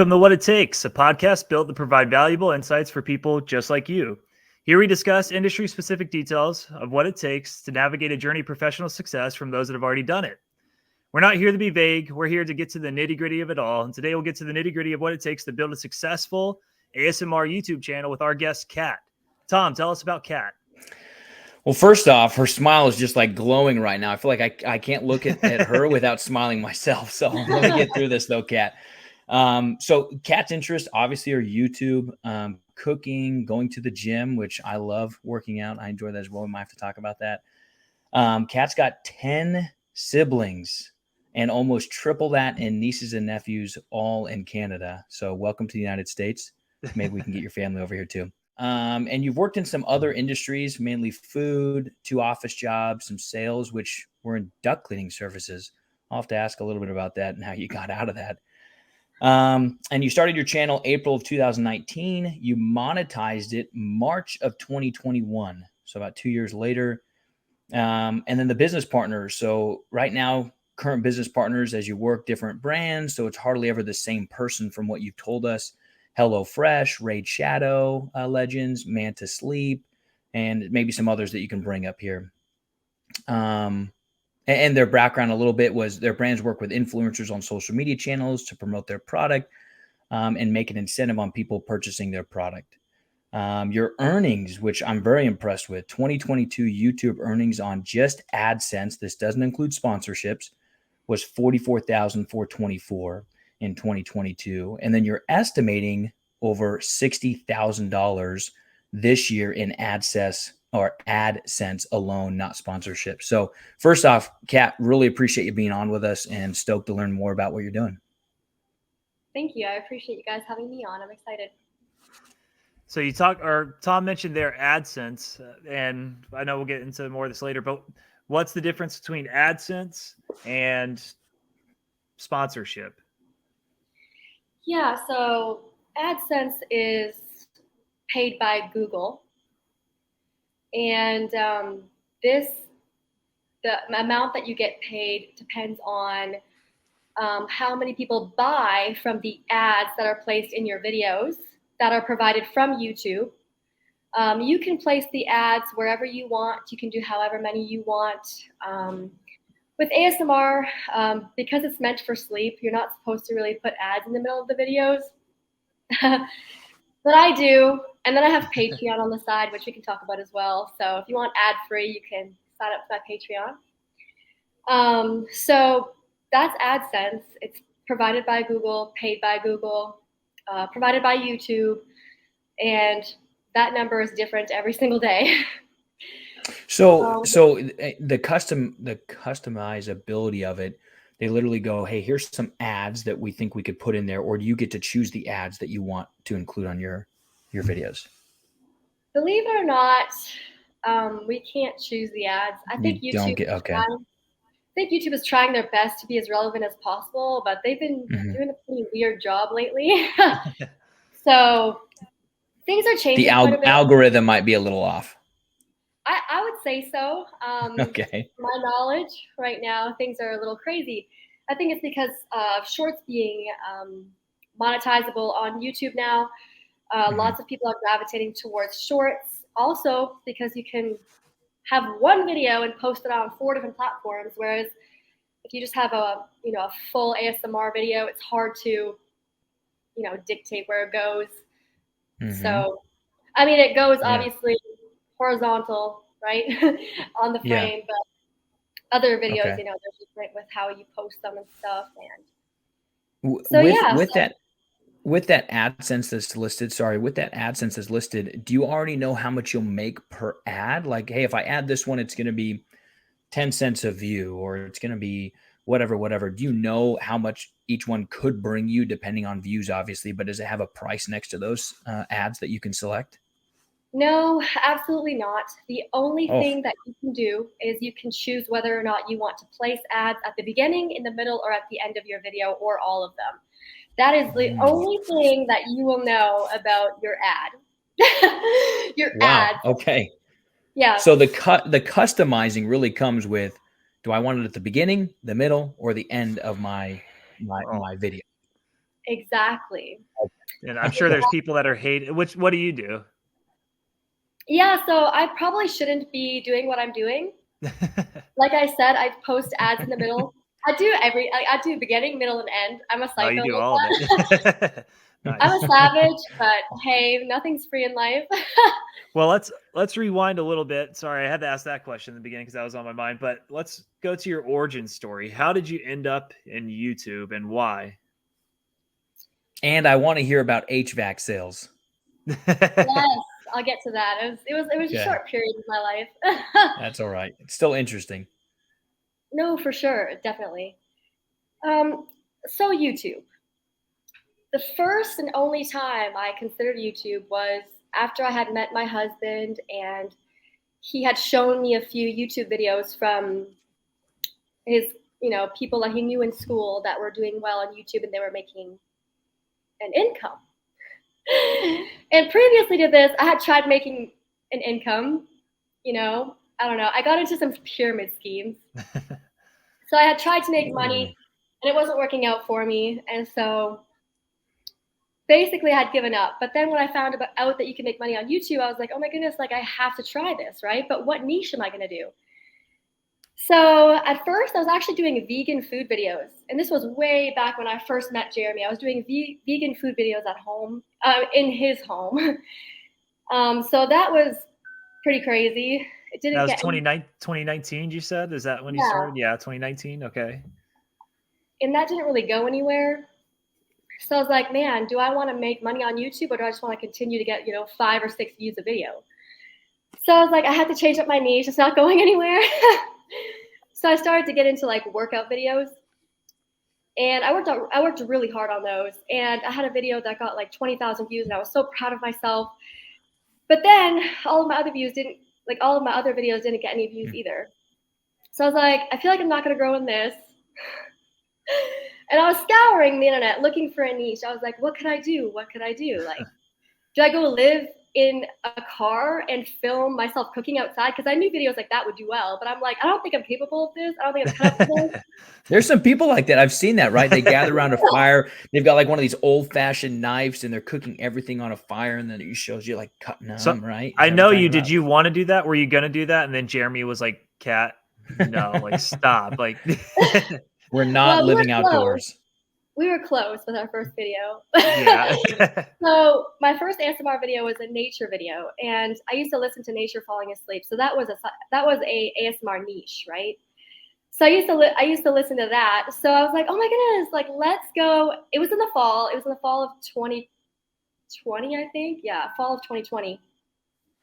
Welcome to What It Takes, a podcast built to provide valuable insights for people just like you. Here we discuss industry-specific details of what it takes to navigate a journey of professional success from those that have already done it. We're not here to be vague. We're here to get to the nitty-gritty of it all. And today we'll get to the nitty-gritty of what it takes to build a successful ASMR YouTube channel with our guest, Kat. Tom, tell us about Kat. Well, first off, her smile is just like glowing right now. I feel like I can't look at her without smiling myself. So let me get through this though, Kat. So Kat's interests obviously are YouTube, cooking, going to the gym, which I love working out. I enjoy that as well. We might have to talk about that. Kat's got 10 siblings and almost triple that in nieces and nephews, all in Canada. So welcome to the United States. Maybe we can get your family over here too. And you've worked in some other industries, mainly food, 2 office jobs, some sales, which were in duct cleaning services. I'll have to ask a little bit about that and how you got out of that. And you started your channel April of 2019. You monetized it March of 2021. So about 2 years later. And then the business partners. So right now, current business partners as you work different brands. So it's hardly ever the same person from what you've told us. HelloFresh, Raid Shadow Legends, Manta Sleep, and maybe some others that you can bring up here. And their background a little bit was their brands work with influencers on social media channels to promote their product and make an incentive on people purchasing their product. Your earnings, which I'm very impressed with, 2022 YouTube earnings on just AdSense, this doesn't include sponsorships, was $44,424 in 2022. And then you're estimating over $60,000 this year in AdSense alone, not sponsorship. So first off, Kat, really appreciate you being on with us and stoked to learn more about what you're doing. Thank you. I appreciate you guys having me on. I'm excited. So Tom mentioned their AdSense, and I know we'll get into more of this later, but what's the difference between AdSense and sponsorship? Yeah, so AdSense is paid by Google. And the amount that you get paid depends on how many people buy from the ads that are placed in your videos that are provided from YouTube. You can place the ads wherever you want. You can do however many you want. With ASMR, because it's meant for sleep, you're not supposed to really put ads in the middle of the videos. But I do. And then I have Patreon on the side, which we can talk about as well. So if you want ad-free, you can sign up to my Patreon. So that's AdSense. It's provided by Google, paid by Google, provided by YouTube. And that number is different every single day. So the customizability of it, they literally go, hey, here's some ads that we think we could put in there, or do you get to choose the ads that you want to include on your videos? Believe it or not, we can't choose the ads. I think YouTube is trying their best to be as relevant as possible, but they've been doing a pretty weird job lately. So things are changing. The algorithm might be a little off. I would say so. Okay. To my knowledge, right now, things are a little crazy. I think it's because of shorts being monetizable on YouTube now. Lots of people are gravitating towards shorts. Also, because you can have one video and post it on 4 different platforms, whereas if you just have a full ASMR video, it's hard to dictate where it goes. So, I mean, it goes obviously horizontal, right, on the frame, but other videos, they're different with how you post them and stuff. And so, with that AdSense that's listed, do you already know how much you'll make per ad? Like, hey, if I add this one, it's going to be 10 cents a view, or it's going to be whatever. Do you know how much each one could bring you depending on views, obviously, but does it have a price next to those ads that you can select? No, absolutely not. The only thing that you can do is you can choose whether or not you want to place ads at the beginning, in the middle, or at the end of your video, or all of them. That is the only thing that you will know about your ad. Ad. Okay. Yeah. So the customizing really comes with, do I want it at the beginning, the middle, or the end of my video? Exactly. And I'm sure there's people that are hating. What do you do? Yeah, so I probably shouldn't be doing what I'm doing. Like I said, I post ads in the middle. I do beginning, middle, and end. I'm a Oh, you psycho do like all of that. it. I'm Nice. a savage, but hey, nothing's free in life. Well, let's rewind a little bit. Sorry, I had to ask that question in the beginning because that was on my mind. But let's go to your origin story. How did you end up in YouTube and why? And I want to hear about HVAC sales. Yes, I'll get to that. It was a Okay. short period of my life. That's all right. It's still interesting. No, for sure, definitely. So YouTube. The first and only time I considered YouTube was after I had met my husband, and he had shown me a few YouTube videos from his, people that he knew in school that were doing well on YouTube and they were making an income. And previously to this, I had tried making an income, I don't know. I got into some pyramid schemes. So I had tried to make money and it wasn't working out for me. And so basically I had given up. But then when I found out that you can make money on YouTube, I was like, oh my goodness, like I have to try this, right? But what niche am I going to do? So at first I was actually doing vegan food videos. And this was way back when I first met Jeremy. I was doing vegan food videos at home, in his home. So that was pretty crazy. It didn't That was get 2019, you said? Is that when you started? Yeah, 2019. Okay. And that didn't really go anywhere. So I was like, man, do I want to make money on YouTube or do I just want to continue to get, 5 or 6 views a video? So I was like, I had to change up my niche. It's not going anywhere. So I started to get into like workout videos. And I worked really hard on those. And I had a video that got like 20,000 views and I was so proud of myself. But then all of my other videos didn't get any views either. So I was like, I feel like I'm not going to grow in this. And I was scouring the internet looking for a niche. I was like, what could I do? What could I do? Like, do I go live in a car and film myself cooking outside? Because I knew videos like that would do well. But I'm like, I don't think I'm capable of this. I don't think I'm cut up for this. There's some people like that. I've seen that, right? They gather around a fire. They've got like one of these old-fashioned knives and they're cooking everything on a fire. And then it shows you like cutting them, right? I know you. Did you want to do that? Were you going to do that? And then Jeremy was like, Kat, no, like stop. Like we're not living outdoors. We were close with our first video. Yeah. So my first ASMR video was a nature video, and I used to listen to nature falling asleep. So that was a ASMR niche, right? So I used to listen to that. So I was like, oh my goodness, like let's go. It was in the fall. It was in the fall of 2020, I think. Yeah, fall of 2020.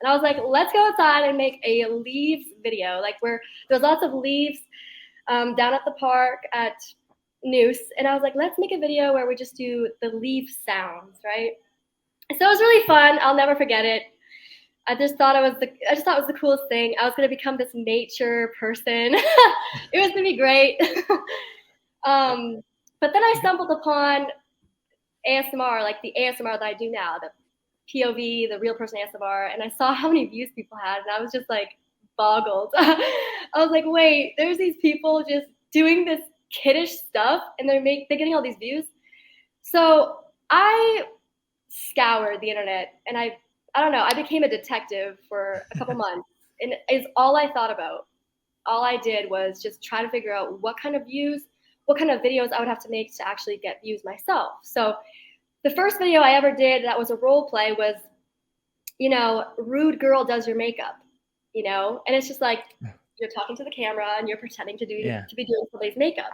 And I was like, let's go outside and make a leaves video, like where there's lots of leaves down at the park at Noose. And I was like, let's make a video where we just do the leaf sounds, right? So it was really fun. I'll never forget it. I just thought it was the coolest thing. I was going to become this nature person. It was going to be great. But then I stumbled upon ASMR, like the ASMR that I do now, the POV, the real person ASMR, and I saw how many views people had, and I was just like boggled. I was like, wait, there's these people just doing this kiddish stuff, and they're getting all these views. So I scoured the internet, and I don't know, I became a detective for a couple months, and is all I thought about. All I did was just try to figure out what kind of videos I would have to make to actually get views myself. So the first video I ever did that was a role play was, rude girl does your makeup, and it's just like you're talking to the camera and you're pretending to be doing somebody's makeup.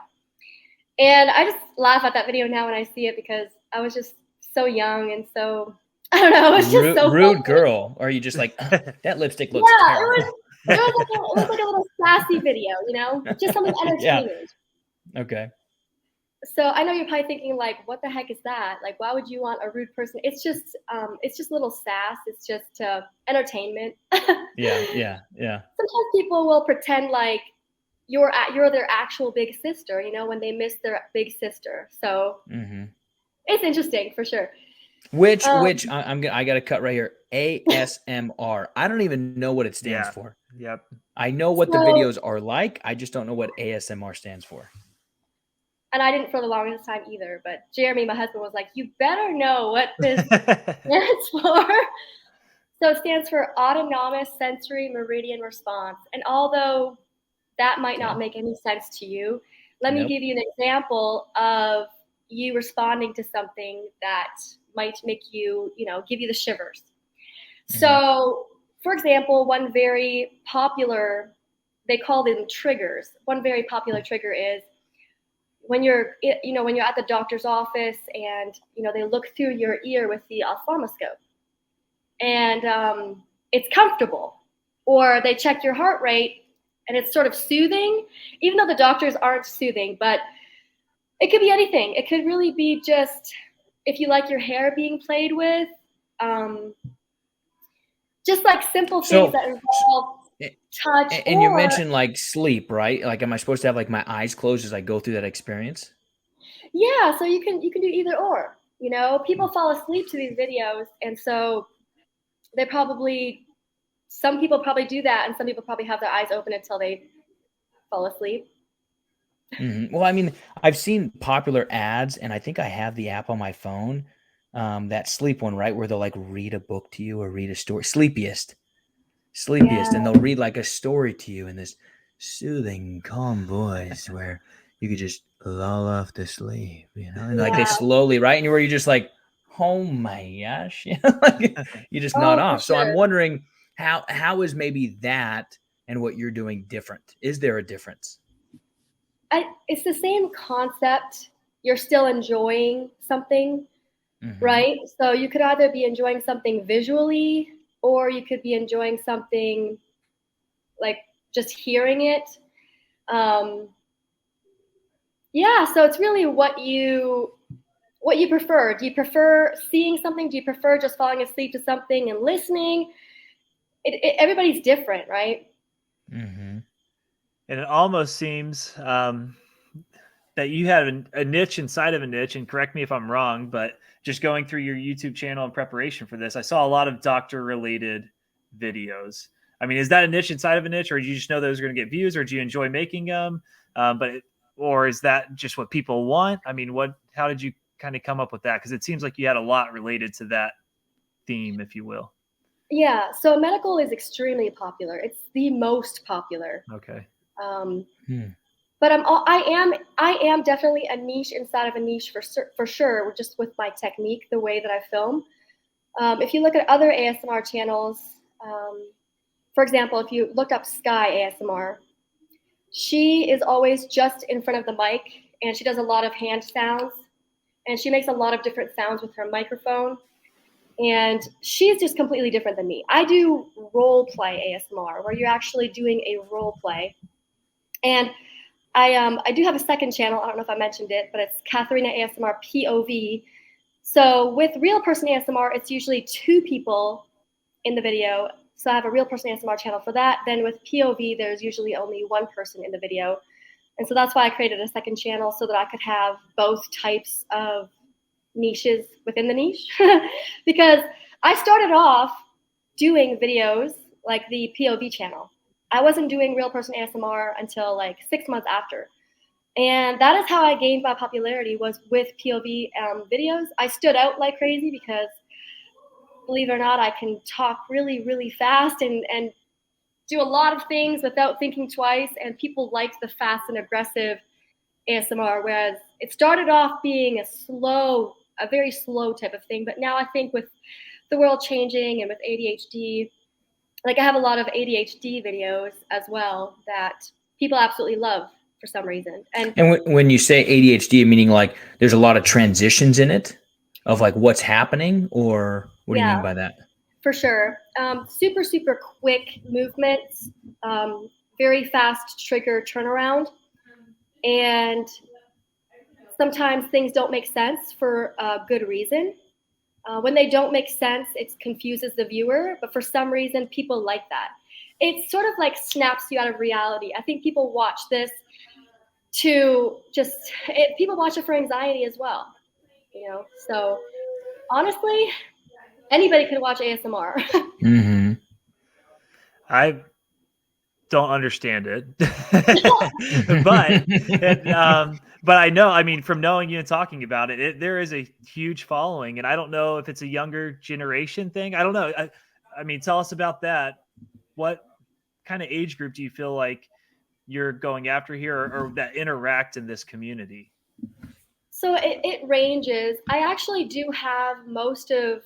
And I just laugh at that video now when I see it because I was just so young and so, I don't know, it was just so rude funny. Girl. Or are you just like, that lipstick looks terrible. It was like a little sassy video, just something entertaining. Yeah. Okay. So I know you're probably thinking like, what the heck is that? Like, why would you want a rude person? It's just a little sass. It's just entertainment. Yeah. Sometimes people will pretend like you're their actual big sister, when they miss their big sister. So It's interesting for sure. Which I got to cut right here. ASMR. I don't even know what it stands for. Yep. I know what the videos are like. I just don't know what ASMR stands for. And I didn't for the longest time either. But Jeremy, my husband, was like, you better know what this stands for. So it stands for autonomous sensory meridian response. And although that might not make any sense to you, let me give you an example of you responding to something that might make you, give you the shivers. So, for example, one very popular, they call them triggers. One very popular trigger is when you're at the doctor's office and, they look through your ear with the ophthalmoscope and it's comfortable, or they check your heart rate and it's sort of soothing, even though the doctors aren't soothing, but it could be anything. It could really be just if you like your hair being played with, just like simple things that involve touch. And you mentioned like sleep, right? Like, am I supposed to have like my eyes closed as I go through that experience? Yeah, so you can do either or. People fall asleep to these videos, and so some people probably do that, and some people probably have their eyes open until they fall asleep. Well, I mean, I've seen popular ads, and I think I have the app on my phone, that sleep one, right, where they'll like read a book to you or read a story. Sleepiest, and they'll read like a story to you in this soothing, calm voice where you could just lull off to sleep, and like they slowly, right, and where you're just like, oh my gosh, like you just nod off. So I'm wondering how is maybe that and what you're doing different? Is there a difference? It's the same concept. You're still enjoying something, right? So you could either be enjoying something visually, or you could be enjoying something like just hearing it. So it's really what you prefer. Do you prefer seeing something? Do you prefer just falling asleep to something and listening? Everybody's different, right? And it almost seems that you have a niche inside of a niche, and correct me if I'm wrong, but just going through your YouTube channel in preparation for this, I saw a lot of doctor-related videos. I mean, is that a niche inside of a niche, or do you just know those are going to get views, or do you enjoy making them? Or is that just what people want? I mean, how did you kind of come up with that? Because it seems like you had a lot related to that theme, if you will. Yeah, so medical is extremely popular. It's the most popular. Okay. But I am definitely a niche inside of a niche for sure, just with my technique, the way that I film. If you look at other ASMR channels, for example, if you look up Sky ASMR, she is always just in front of the mic, and she does a lot of hand sounds, and she makes a lot of different sounds with her microphone. And she's just completely different than me. I do role play ASMR, where you're actually doing a role play. And I do have a second channel. I don't know if I mentioned it, but it's Katharina ASMR POV. So with real person ASMR, it's usually 2 people in the video. So I have a real person ASMR channel for that. Then with POV, there's usually only 1 person in the video. And so that's why I created a second channel, so that I could have both types of niches within the niche. Because I started off doing videos like the POV channel. I wasn't doing real person ASMR until like 6 months after. And that is how I gained my popularity, was with POV videos. I stood out like crazy because, believe it or not, I can talk really, really fast and do a lot of things without thinking twice. And people liked the fast and aggressive ASMR, whereas it started off being a very slow type of thing. But now I think with the world changing and with ADHD, like I have a lot of ADHD videos as well that people absolutely love for some reason. And when you say ADHD, meaning like there's a lot of transitions in it of like what's happening, or what do you mean by that? For sure. Super, super quick movements, very fast trigger turnaround. And sometimes things don't make sense for a good reason. When they don't make sense, it confuses the viewer, but for some reason, people like that. It sort of like snaps you out of reality. I think people watch this people watch it for anxiety as well, So honestly, anybody could watch ASMR. I've don't understand it, but I know, I mean, from knowing you and talking about it, there is a huge following, and I don't know if it's a younger generation thing. I don't know. I mean, tell us about that. What kind of age group do you feel like you're going after here, or that interact in this community? So it ranges. I actually do have most of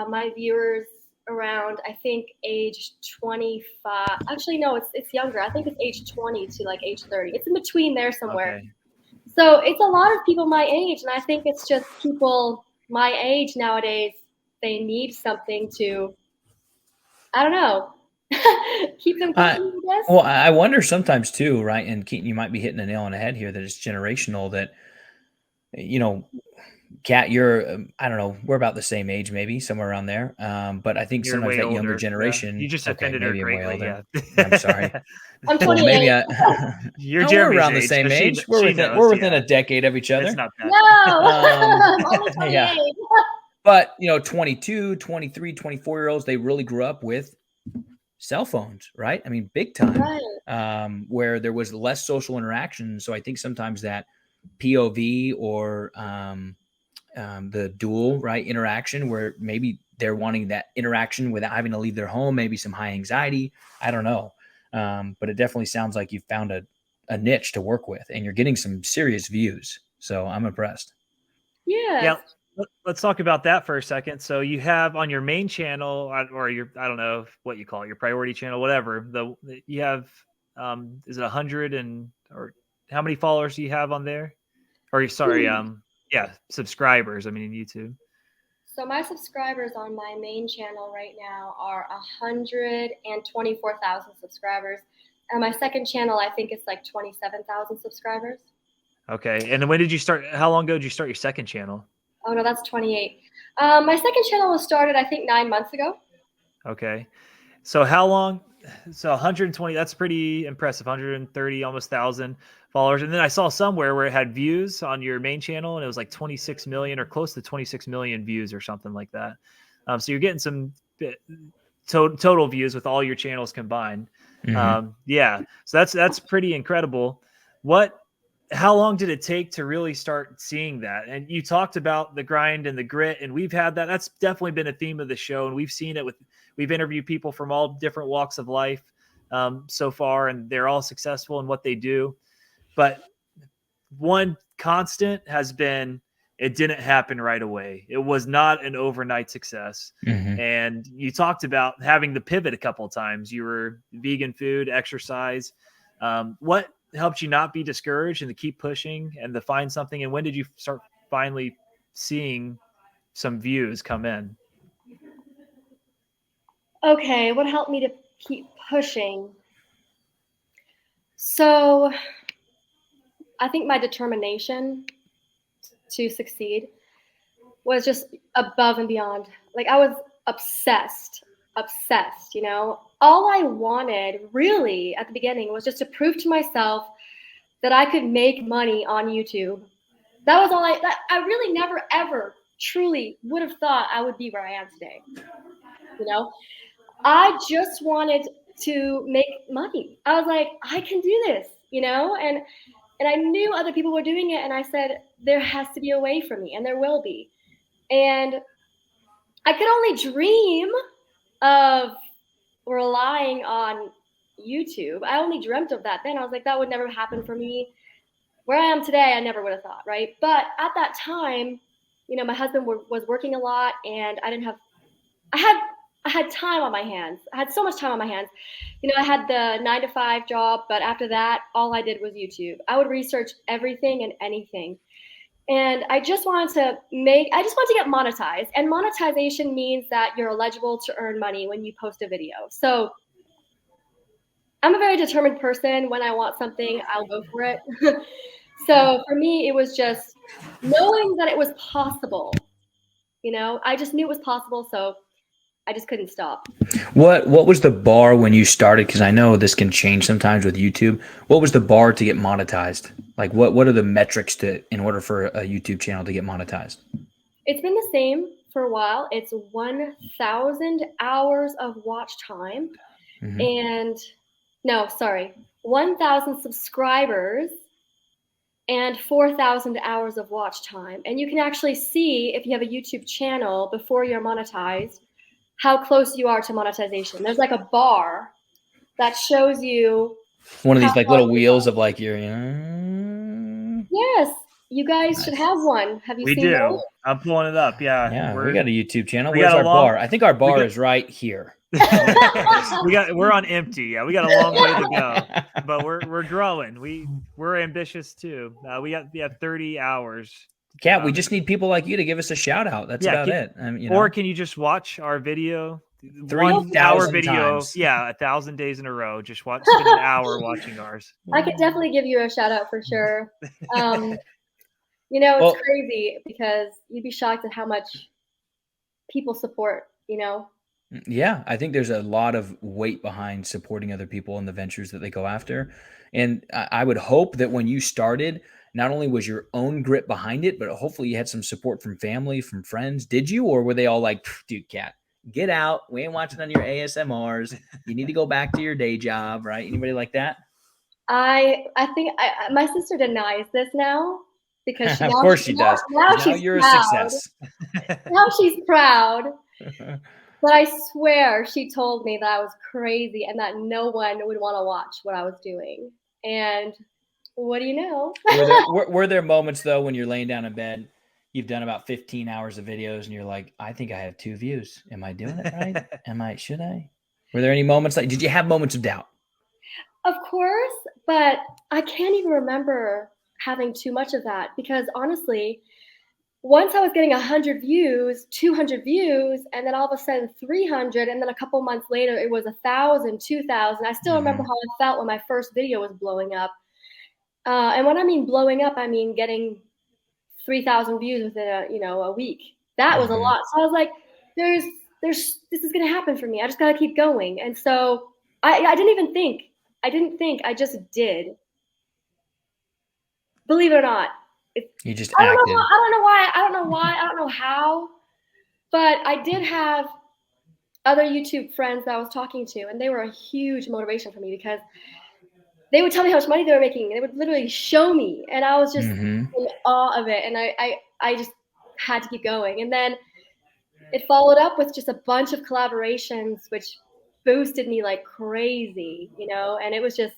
my viewers around, I think, age 25. Actually, no, it's younger. I think it's age 20 to like age 30. It's in between there somewhere. Okay. So it's a lot of people my age, and I think it's just people my age nowadays. They need something to, I don't know, keep them company, I guess. Well, I wonder sometimes too, right? And Keaton, you might be hitting the nail on the head here, that it's generational, that, you know, Kat, you're, I don't know, we're about the same age, maybe somewhere around there. But I think You're sometimes way that older. younger Yeah. generation, You just okay, offended her maybe I'm way greatly. older. Yeah. I'm sorry. I'm Well, 28. maybe You're no, we're Jeremy's around the age, same so age. We're within yeah. a decade of each other. It's not that. No, I'm only 28. Yeah. But, you know, 22, 23, 24-year-olds, they really grew up with cell phones, right? I mean, big time, Right. where there was less social interaction. So I think sometimes that POV or the dual, right, interaction, where maybe they're wanting that interaction without having to leave their home, maybe some high anxiety. I don't know. But it definitely sounds like you found a niche to work with, and you're getting some serious views. So I'm impressed. Yes. Yeah. Let's talk about that for a second. So you have on your main channel, or your, I don't know what you call it, your priority channel, whatever. You have, is it 100 or how many followers do you have on there? Or sorry, yeah, subscribers. I mean, in YouTube. So my subscribers on my main channel right now are 124,000 subscribers, and my second channel, I think it's like 27,000 subscribers. Okay. And then when did you start? How long ago did you start your second channel? Oh no, that's 28. My second channel was started, I think, 9 months ago. Okay. So how long? So 120, that's pretty impressive. 130, almost 1,000 followers. And then I saw somewhere where it had views on your main channel, and it was like 26 million or close to 26 million views or something like that. So you're getting some total views with all your channels combined. Mm-hmm. Yeah. So that's pretty incredible. How long did it take to really start seeing that? And you talked about the grind and the grit, and we've had that. That's definitely been a theme of the show, and we've seen it we've interviewed people from all different walks of life so far, and they're all successful in what they do. But one constant has been, it didn't happen right away. It was not an overnight success. Mm-hmm. And you talked about having to pivot a couple of times. You were vegan food, exercise. What helped you not be discouraged and to keep pushing and to find something? And when did you start finally seeing some views come in? Okay, what helped me to keep pushing? So I think my determination to succeed was just above and beyond. Like, I was obsessed, you know? All I wanted really at the beginning was just to prove to myself that I could make money on YouTube. That was all I really never, ever truly would have thought I would be where I am today. You know, I just wanted to make money. I was like, I can do this, you know? And I knew other people were doing it, and I said, there has to be a way for me, and there will be. And I could only dream of relying on YouTube. I only dreamt of that then. I was like, that would never happen for me. Where I am today, I never would have thought, right? But at that time, you know, my husband was working a lot, and I had time on my hands. I had so much time on my hands. You know, I had the 9-to-5 job, but after that, all I did was YouTube. I would research everything and anything. And I just wanted to get monetized. And monetization means that you're eligible to earn money when you post a video. So I'm a very determined person. When I want something, I'll go for it. So for me, it was just knowing that it was possible. You know, I just knew it was possible, so I just couldn't stop. What was the bar when you started? Because I know this can change sometimes with YouTube. What was the bar to get monetized? Like, what are the metrics in order for a YouTube channel to get monetized? It's been the same for a while. It's 1,000 hours of watch time. Mm-hmm. And No, sorry, 1,000 subscribers and 4,000 hours of watch time. And you can actually see if you have a YouTube channel before you're monetized, how close you are to monetization. There's like a bar that shows you One of how these like far little you wheels are. of like your. Yes, you guys should Nice. have one. Have you We seen do. those? I'm pulling it up. Yeah. Yeah, we got a YouTube channel. we Where's got a our long- bar? I think our bar got- is right here. we're on empty. Yeah, we got a long way to go, but we're growing. We're ambitious too. We have 30 hours. Kat, we just need people like you to give us a shout out. That's about it. Or can you just watch our video? 3,000 1 hour video. times. Yeah, 1,000 days in a row. Just spend an hour watching ours. I could definitely give you a shout out for sure. Well- It's crazy because you'd be shocked at how much people support, Yeah, I think there's a lot of weight behind supporting other people in the ventures that they go after. And I would hope that when you started, not only was your own grit behind it, but hopefully you had some support from family, from friends. Did you? Or were they all like, dude, Kat, get out. We ain't watching on your ASMRs. You need to go back to your day job, right? Anybody like that? I think my sister denies this now because Of course she does. Now Now she's you're proud. a success. Now she's proud. But I swear she told me that I was crazy and that no one would want to watch what I was doing. And what do you know? Were there moments though when you're laying down in bed, you've done about 15 hours of videos and you're like, I think I have 2 views. Am I doing it right? Should I? Were there any moments did you have moments of doubt? Of course, but I can't even remember having too much of that because honestly, once I was getting 100 views, 200 views, and then all of a sudden 300, and then a couple months later it was 1,000, 2,000. I still remember how I felt when my first video was blowing up. And when I mean blowing up, I mean getting 3,000 views within a week. That was a lot. So I was like, this is gonna happen for me. I just gotta keep going. And so I didn't even think. I just did. Believe it or not. You just I don't acted. know. I don't know why. I don't know how. But I did have other YouTube friends that I was talking to, and they were a huge motivation for me because they would tell me how much money they were making. They would literally show me, and I was just in awe of it. And I just had to keep going. And then it followed up with just a bunch of collaborations, which boosted me like crazy, and it was just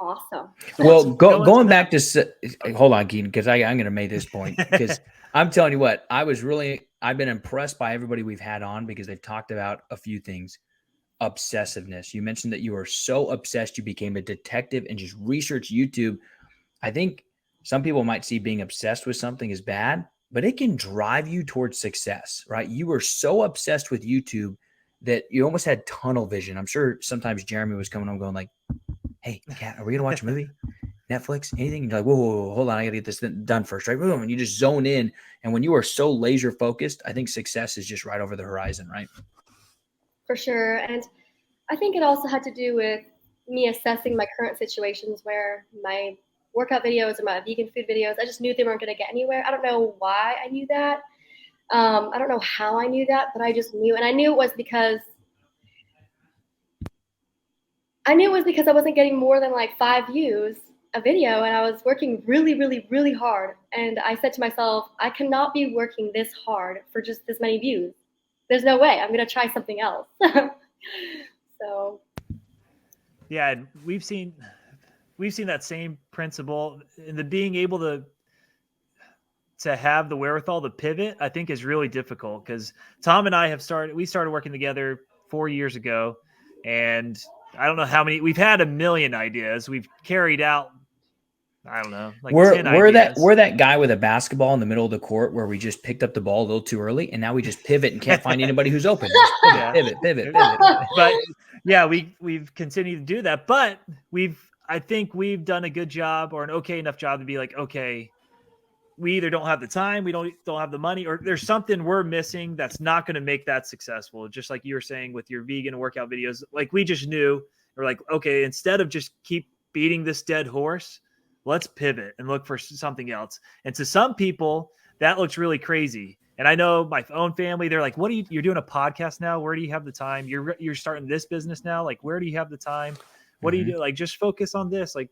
awesome. Well, going back to hold on, Keaton, because I'm going to make this point because I'm telling you what, I've been impressed by everybody we've had on because they've talked about a few things. Obsessiveness. You mentioned that you were so obsessed you became a detective and just researched YouTube. I think some people might see being obsessed with something as bad, but it can drive you towards success, right? You were so obsessed with YouTube that you almost had tunnel vision. I'm sure sometimes Jeremy was coming home going like, hey, Kat, are we going to watch a movie? Netflix? Anything? And you're like, whoa, hold on. I got to get this done first, right? Boom. And you just zone in. And when you are so laser focused, I think success is just right over the horizon, right? For sure. And I think it also had to do with me assessing my current situations where my workout videos or my vegan food videos, I just knew they weren't going to get anywhere. I don't know why I knew that. I don't know how I knew that, but I just knew. And I knew it was because I wasn't getting more than like 5 views a video, and I was working really, really, really hard. And I said to myself, I cannot be working this hard for just this many views. There's no way. I'm going to try something else. So. Yeah, we've seen that same principle, and the being able to have the wherewithal to pivot, I think is really difficult because Tom and I we started working together 4 years ago, and I don't know how many, we've had a million ideas. We've carried out, I don't know, like 10 ideas. We're that guy with a basketball in the middle of the court where we just picked up the ball a little too early, and now we just pivot and can't find anybody who's open. Pivot. But yeah, we've continued to do that. But I think we've done a good job or an okay enough job to be like, okay, we either don't have the time, we don't have the money, or there's something we're missing that's not going to make that successful. Just like you were saying with your vegan workout videos, like we just knew, we're like, okay, instead of just keep beating this dead horse, let's pivot and look for something else. And to some people, that looks really crazy. And I know my own family, they're like, what you're doing a podcast now? Where do you have the time? You're starting this business now. Like, where do you have the time? What do you do? Like, just focus on this. Like,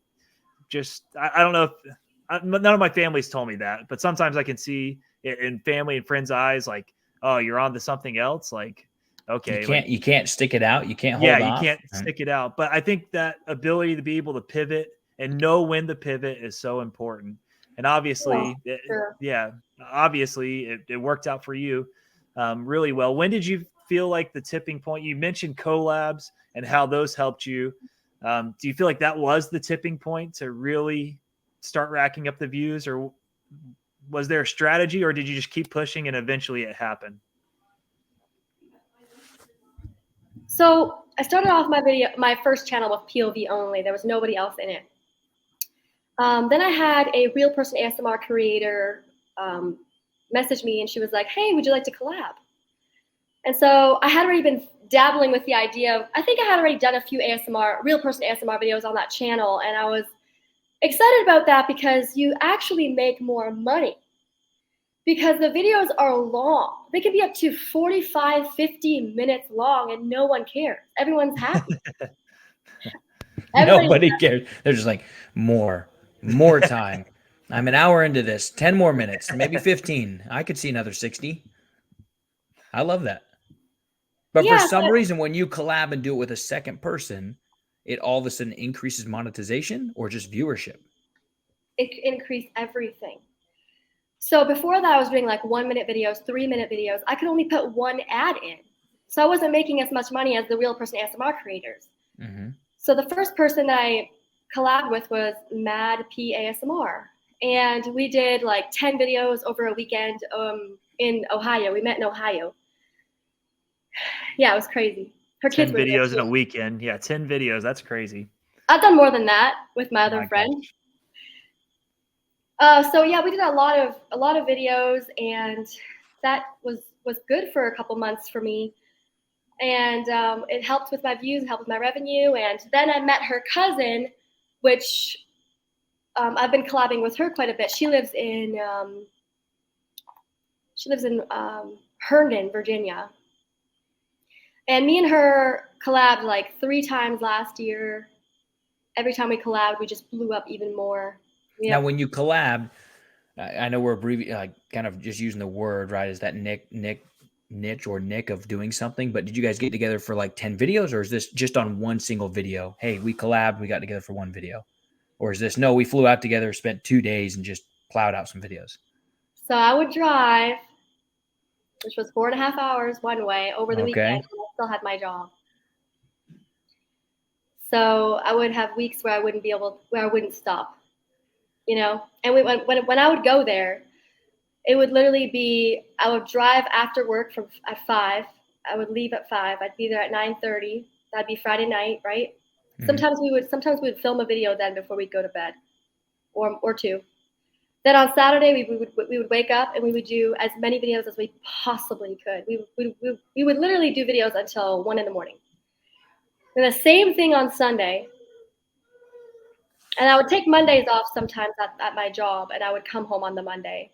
I don't know if none of my family's told me that, but sometimes I can see in family and friends' eyes, like, oh, you're on to something else. Like, okay, you can't stick it out. You can't yeah, hold you off. can't stick it out. But I think that ability to be able to pivot and know when to pivot is so important. And obviously, obviously it worked out for you really well. When did you feel like the tipping point? You mentioned collabs and how those helped you. Do you feel like that was the tipping point to really start racking up the views, or was there a strategy, or did you just keep pushing and eventually it happened? So I started off my first channel with POV only. There was nobody else in it. Then I had a real person ASMR creator message me, and she was like, "Hey, would you like to collab?" And so I had already been dabbling with the idea of, I think I had already done a few real person ASMR videos on that channel, and I was excited about that because you actually make more money. Because the videos are long. They can be up to 45, 50 minutes long, and no one cares. Everyone's happy. Nobody cares. They're just like, more time. I'm an hour into this, 10 more minutes, maybe 15. I could see another 60. I love that. But for some reason, when you collab and do it with a second person, it all of a sudden increases monetization or just viewership? It increased everything. So before that, I was doing like 1 minute videos, 3 minute videos. I could only put one ad in. So I wasn't making as much money as the real person ASMR creators. Mm-hmm. So the first person that I collabed with was Mad P ASMR. And we did like 10 videos over a weekend in Ohio. We met in Ohio. Yeah, it was crazy. Her kids 10 videos in a weekend. Yeah, 10 videos. That's crazy. I've done more than that with my other friend. So yeah, we did a lot of videos, and that was good for a couple months for me. And it helped with my views, it helped with my revenue. And then I met her cousin, which I've been collabing with her quite a bit. She lives in Herndon, Virginia. And me and her collabed like 3 times last year. Every time we collabed, we just blew up even more. Yeah. Now, when you collab, I know we're kind of just using the word, right? Is that niche or nick of doing something? But did you guys get together for like 10 videos, or is this just on one single video? Hey, we collabed, we got together for one video. Or is this, no, we flew out together, spent 2 days and just plowed out some videos? So I would drive, which was 4.5 hours one way over the weekend, and I still had my job. So I would have weeks where I wouldn't stop, you know. And when I would go there, it would literally be, I would drive after work at 5. I would leave at 5. I'd be there at 9:30. That'd be Friday night, right? Mm-hmm. Sometimes we would film a video then before we'd go to bed, or 2. Then on Saturday we would wake up and we would do as many videos as we possibly could. We would literally do videos until 1 a.m. And the same thing on Sunday. And I would take Mondays off sometimes at my job, and I would come home on the Monday.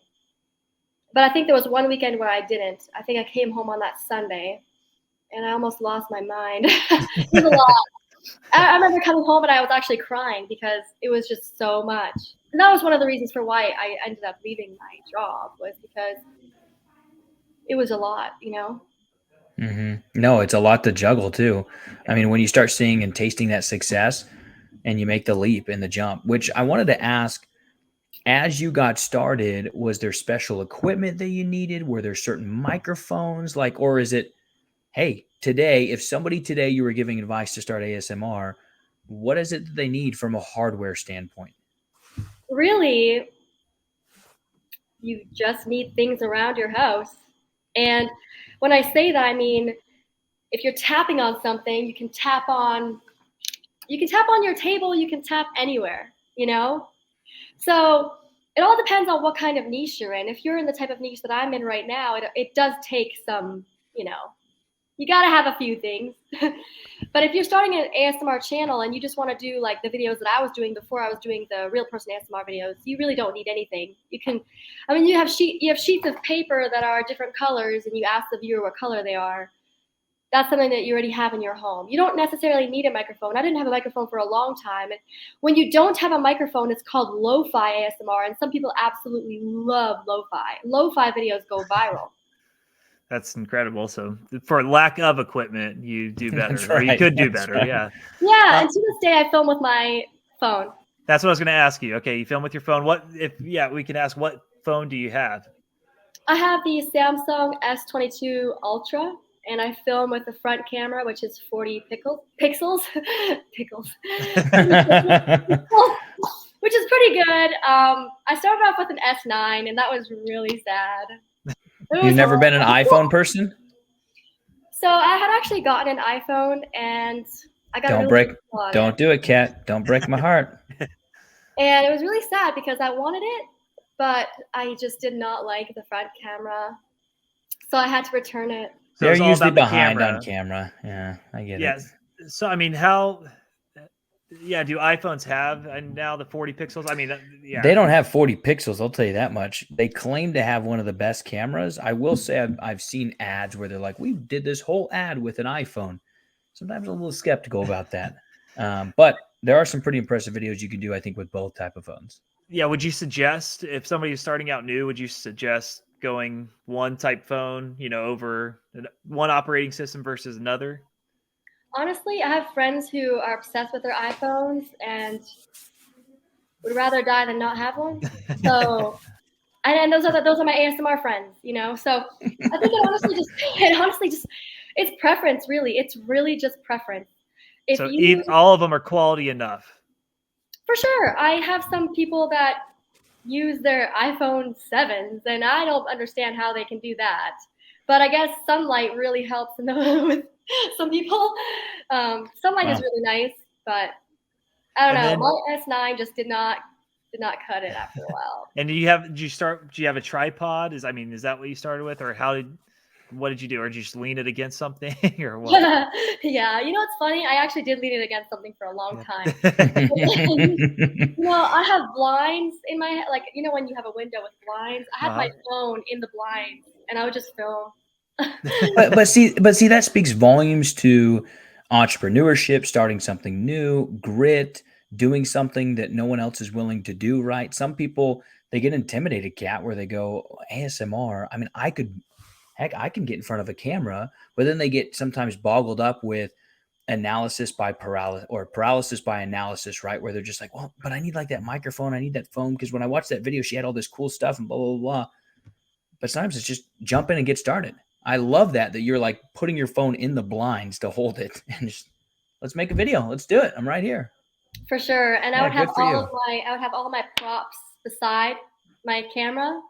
But I think there was one weekend where I didn't. I think I came home on that Sunday, and I almost lost my mind. It was a lot. I remember coming home and I was actually crying because it was just so much. And that was one of the reasons for why I ended up leaving my job, was because it was a lot, you know? Mm-hmm. No, it's a lot to juggle too. I mean, when you start seeing and tasting that success and you make the leap and the jump, which I wanted to ask, as you got started, was there special equipment that you needed? Were there certain microphones, or is it, hey, today, if somebody today you were giving advice to start ASMR, what is it that they need from a hardware standpoint? Really, you just need things around your house. And when I say that, I mean, if you're tapping on something, you can tap on your table, you can tap anywhere, you know? So it all depends on what kind of niche you're in. If you're in the type of niche that I'm in right now, it does take some, you got to have a few things. But if you're starting an ASMR channel and you just want to do like the videos that I was doing before I was doing the real person ASMR videos, you really don't need anything. You have sheets of paper that are different colors, and you ask the viewer what color they are. that's something that you already have in your home. You don't necessarily need a microphone. I didn't have a microphone for a long time. And when you don't have a microphone, it's called lo-fi ASMR. And some people absolutely love lo-fi. Lo-fi videos go viral. That's incredible. So for lack of equipment, you do better, That's or you right. could do That's better. right. Yeah. Yeah, and to this day, I film with my phone. That's what I was going to ask you. Okay, you film with your phone. We can ask, what phone do you have? I have the Samsung S22 Ultra, and I film with the front camera, which is 40 pixels, which is pretty good. I started off with an S9, and that was really sad. You've never been an iPhone person? So I had actually gotten an iPhone, and I got Don't do it, Kat. Don't break my heart. And it was really sad because I wanted it, but I just did not like the front camera, so I had to return it. So They're it's all usually about the behind camera. on camera. Yeah, I get it. Yes. So I mean, do iPhones have now the 40 pixels? I mean, yeah. They don't have 40 pixels, I'll tell you that much. They claim to have one of the best cameras. I will say I've seen ads where they're like, we did this whole ad with an iPhone. Sometimes I'm a little skeptical about that. But there are some pretty impressive videos you can do, I think, with both type of phones. Yeah. Would you suggest, if somebody is starting out new, would you suggest going one type phone, over one operating system versus another? Honestly, I have friends who are obsessed with their iPhones and would rather die than not have one. So, and those are my ASMR friends, So I think it honestly just it's preference, really. It's really just preference. So all of them are quality enough. For sure. I have some people that use their iPhone 7s, and I don't understand how they can do that. But I guess sunlight really helps with some people. Sunlight is really nice, but I don't know. My S9 just did not cut it after a while. And do you have a tripod? Is that what you started with, or what did you do? Or did you just lean it against something or what? Yeah. It's funny. I actually did lean it against something for a long time. I have blinds in my head. Like, when you have a window with blinds, I had my phone in the blinds and I would just film. but see, that speaks volumes to entrepreneurship, starting something new, grit, doing something that no one else is willing to do, right? Some people, they get intimidated, Kat, where they go, ASMR. I mean, I can get in front of a camera, but then they get sometimes boggled up with analysis by paralysis or paralysis by analysis, right? Where they're just like, well, but I need like that microphone. I need that phone. Because when I watched that video, she had all this cool stuff and blah, blah, blah. But sometimes it's just jump in and get started. I love that you're like putting your phone in the blinds to hold it and just, let's make a video. Let's do it. I'm right here. For sure. And I would have all my props beside my camera,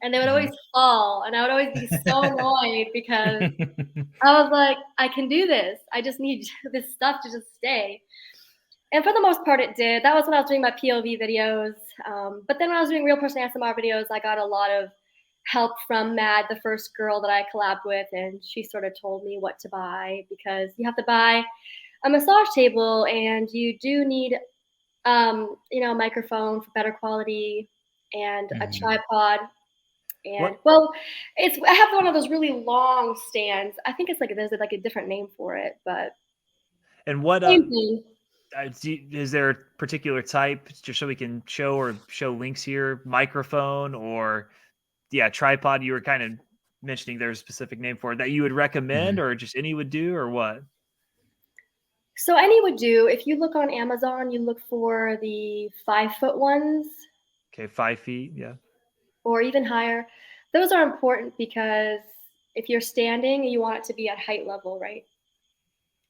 and they would always fall, and I would always be so annoyed because I was like, I can do this. I just need this stuff to just stay. And for the most part, it did. That was when I was doing my POV videos. But then when I was doing real person ASMR videos, I got a lot of help from Mad, the first girl that I collabed with, and she sort of told me what to buy, because you have to buy a massage table, and you do need, a microphone for better quality, and a tripod. And I have one of those really long stands. I think it's there's like a different name for it, but. And what is there a particular type, just so we can show links here, microphone or tripod? You were kind of mentioning there's a specific name for it that you would recommend, or just any would do, or what? So any would do. If you look on Amazon, you look for the 5-foot ones. Okay, 5 feet, yeah. Or even higher. Those are important because if you're standing, you want it to be at height level, right?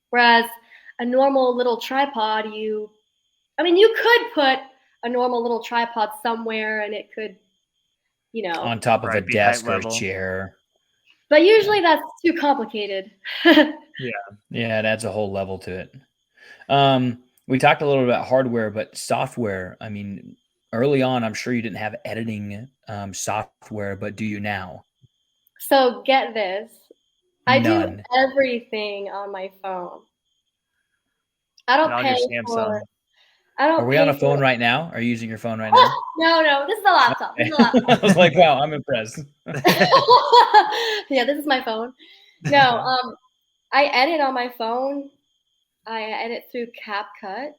Whereas a normal little tripod, you could put a normal little tripod somewhere and it could, on top of a desk or a chair. But usually that's too complicated. Yeah, it adds a whole level to it. We talked a little about hardware, but software, early on, I'm sure you didn't have editing software, but do you now? So get this. I do everything on my phone. I don't pay for it. Are we on a phone right now? Are you using your phone right now? No. This is a laptop. I was like, wow, I'm impressed. Yeah, this is my phone. No, I edit on my phone. I edit through CapCut.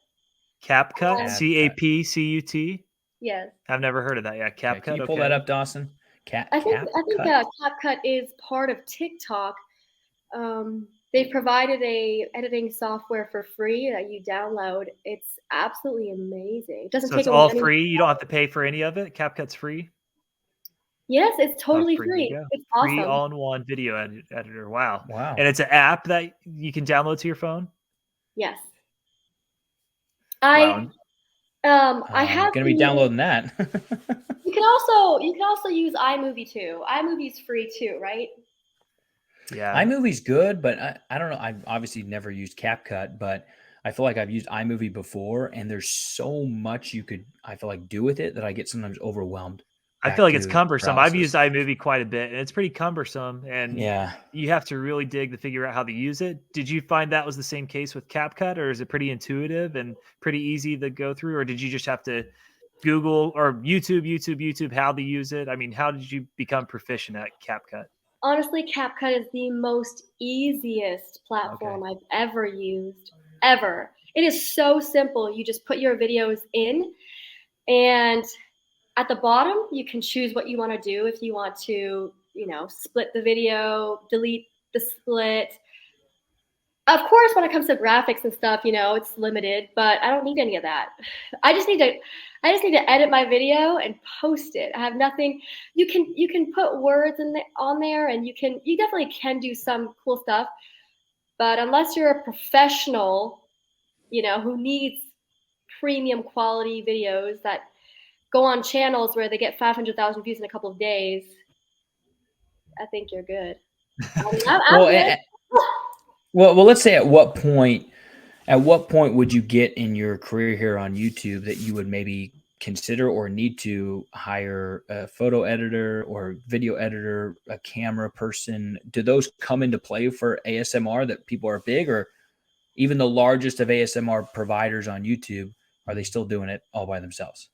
CapCut, Um, CAPCUT. yes. I've never heard of that. Yeah, Okay, CapCut. can you pull that up, Dawson? I think CapCut. CapCut is part of TikTok. They've provided a editing software for free that you download. It's absolutely amazing. It doesn't So take it's away all any. free. You don't have to pay for any of it. CapCut's free. Yes, it's Oh, totally free. There you free. go. It's Free awesome. all-in-one video editor. Wow. Wow. And it's an app that you can download to your phone. Yes. Wow. I I'm have gonna been be using. downloading that. You can also use iMovie too. iMovie's free too, right? Yeah. iMovie's good, but I don't know. I've obviously never used CapCut, but I feel like I've used iMovie before, and there's so much you could, I feel like, do with it that I get sometimes overwhelmed. I back feel like it's to cumbersome. I've used paralysis. iMovie quite a bit, and it's pretty cumbersome. And Yeah. you have to really dig to figure out how to use it. Did you find that was the same case with CapCut, or is it pretty intuitive and pretty easy to go through, or did you just have to Google or YouTube how to use it? I mean, how did you become proficient at CapCut? Honestly, CapCut is the most easiest platform I've ever used, ever. It is so simple. You just put your videos in, and at the bottom, you can choose what you want to do. If you want to, split the video, delete the split. Of course, when it comes to graphics and stuff, it's limited, but I don't need any of that. I just need to edit my video and post it. I have nothing. You can put words on there, and you definitely can do some cool stuff. But unless you're a professional, who needs premium quality videos that go on channels where they get 500,000 views in a couple of days, I think you're good. I'm good. Well, let's say at what point would you get in your career here on YouTube that you would maybe consider or need to hire a photo editor or video editor, a camera person? Do those come into play for ASMR that people are big, or even the largest of ASMR providers on YouTube, are they still doing it all by themselves?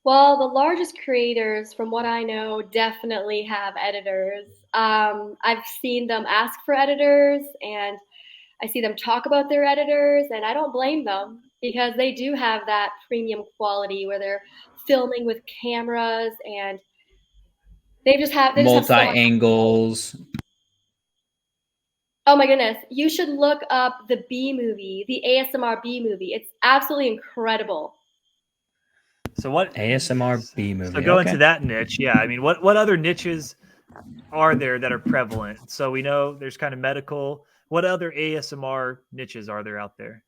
Well, the largest creators, from what I know, definitely have editors. I've seen them ask for editors, and I see them talk about their editors, and I don't blame them because they do have that premium quality where they're filming with cameras, and they just have so much. Multi-angles. Oh my goodness, you should look up the B movie, the ASMR B movie. It's absolutely incredible. So what ASMR B movie? So go into that niche. Yeah. I mean, what other niches are there that are prevalent? So we know there's kind of medical. What other ASMR niches are there out there?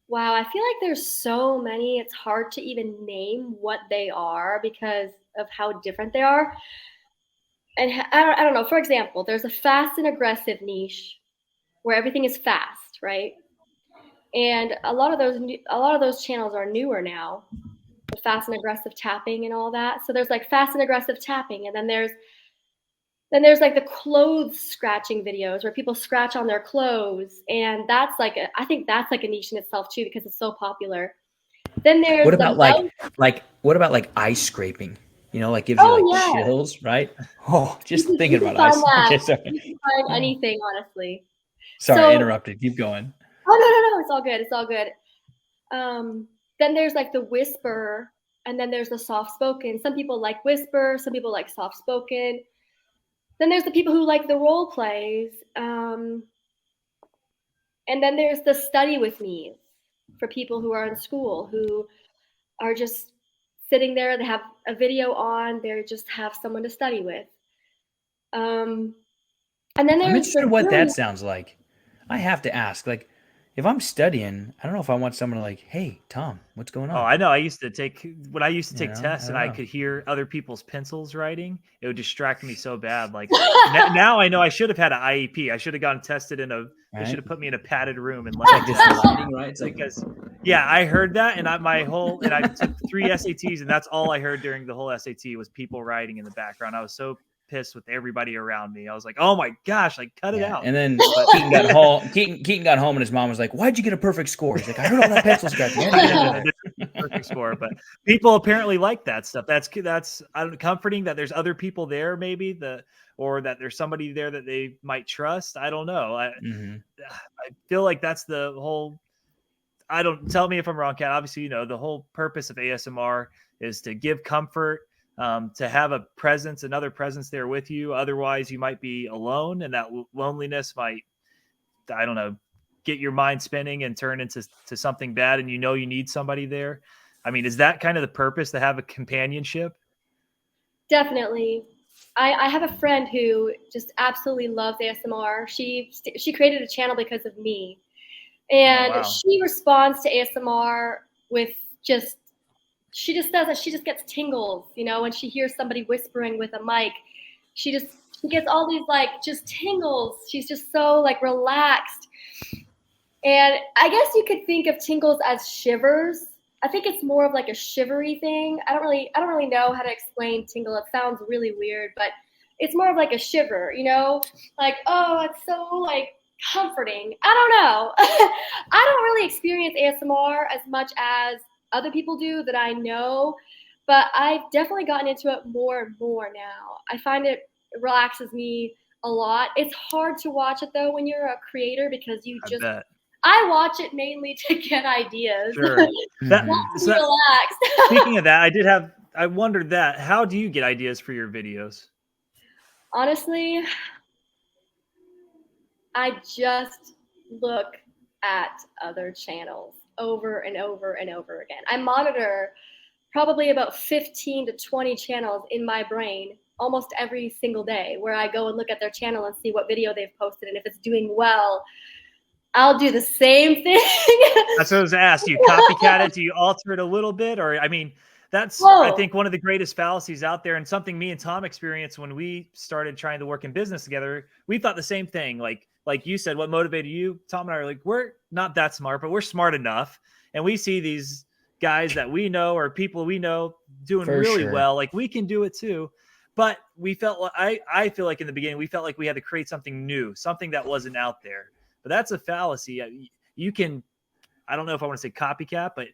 Wow, I feel like there's so many. It's hard to even name what they are because of how different they are. And I don't know. For example, there's a fast and aggressive niche where everything is fast, right? And a lot of those channels are newer now, the fast and aggressive tapping and all that. So there's like fast and aggressive tapping, and then there's like the clothes scratching videos where people scratch on their clothes, and I think that's like a niche in itself too because it's so popular. Then there's what about like ice scraping? Like gives you chills, right? Oh, just thinking about ice. Okay, you can find anything, honestly. Sorry, I interrupted. Keep going. Oh, no, it's all good. It's all good. Then there's like the whisper, and then there's the soft spoken. Some people like whisper, some people like soft spoken. Then there's the people who like the role plays. And then there's the study with me for people who are in school, who are just sitting there. They have a video on. They just have someone to study with. And then there's I'm interested in what that sounds like. I have to ask, like, if I'm studying, I don't know if I want someone to like, hey, Tom, what's going on? Oh, I know. I used to take tests and I could hear other people's pencils writing. It would distract me so bad. Like now I know I should have had an IEP. I should have gotten tested they should have put me in a padded room and like this lighting, right? Because I heard that, and I took 3 SATs, and that's all I heard during the whole SAT was people writing in the background. I was so pissed with everybody around me. I was like, oh my gosh, like cut it out. And then Keaton got home. Keaton got home, and his mom was like, "Why'd you get a perfect score?" He's like, "I heard all that pencil scratching. Why'd you get I did a perfect score." But people apparently like that stuff. That's I don't know, comforting that there's other people there, maybe or that there's somebody there that they might trust. I don't know. I feel like that's the whole. Tell me if I'm wrong, Kat. Obviously, the whole purpose of ASMR is to give comfort, to have another presence there with you. Otherwise, you might be alone, and that loneliness might, I don't know, get your mind spinning and turn into something bad. And you need somebody there. I mean, is that kind of the purpose, to have a companionship? Definitely. I have a friend who just absolutely loves ASMR. She created a channel because of me. And she responds to ASMR with she just says that she just gets tingles, when she hears somebody whispering with a mic. She gets all these just tingles. She's just so relaxed. And I guess you could think of tingles as shivers. I think it's more of a shivery thing. I don't really know how to explain tingle. It sounds really weird, but it's more of a shiver, oh, it's so comforting. I don't know. I don't really experience ASMR as much as other people do that I know, but I've definitely gotten into it more and more now. I find it relaxes me a lot. It's hard to watch it though when you're a creator, because I watch it mainly to get ideas. Sure. Relaxed. Speaking of that, I wondered that. How do you get ideas for your videos? Honestly, I just look at other channels over and over and over again. I monitor probably about 15 to 20 channels in my brain almost every single day, where I go and look at their channel and see what video they've posted. And if it's doing well, I'll do the same thing. That's what I was asked. Do you copycat it? Do you alter it a little bit? Or, I mean, that's, I think, one of the greatest fallacies out there, and something me and Tom experienced when we started trying to work in business together. We thought the same thing. Like you said, what motivated you? Tom and I are like, we're not that smart, but we're smart enough. And we see these guys that we know or people we know doing really well. Like, we can do it too. But we felt like, I feel like in the beginning, we felt like we had to create something new, something that wasn't out there. But that's a fallacy. You can, I don't know if I want to say copycat, but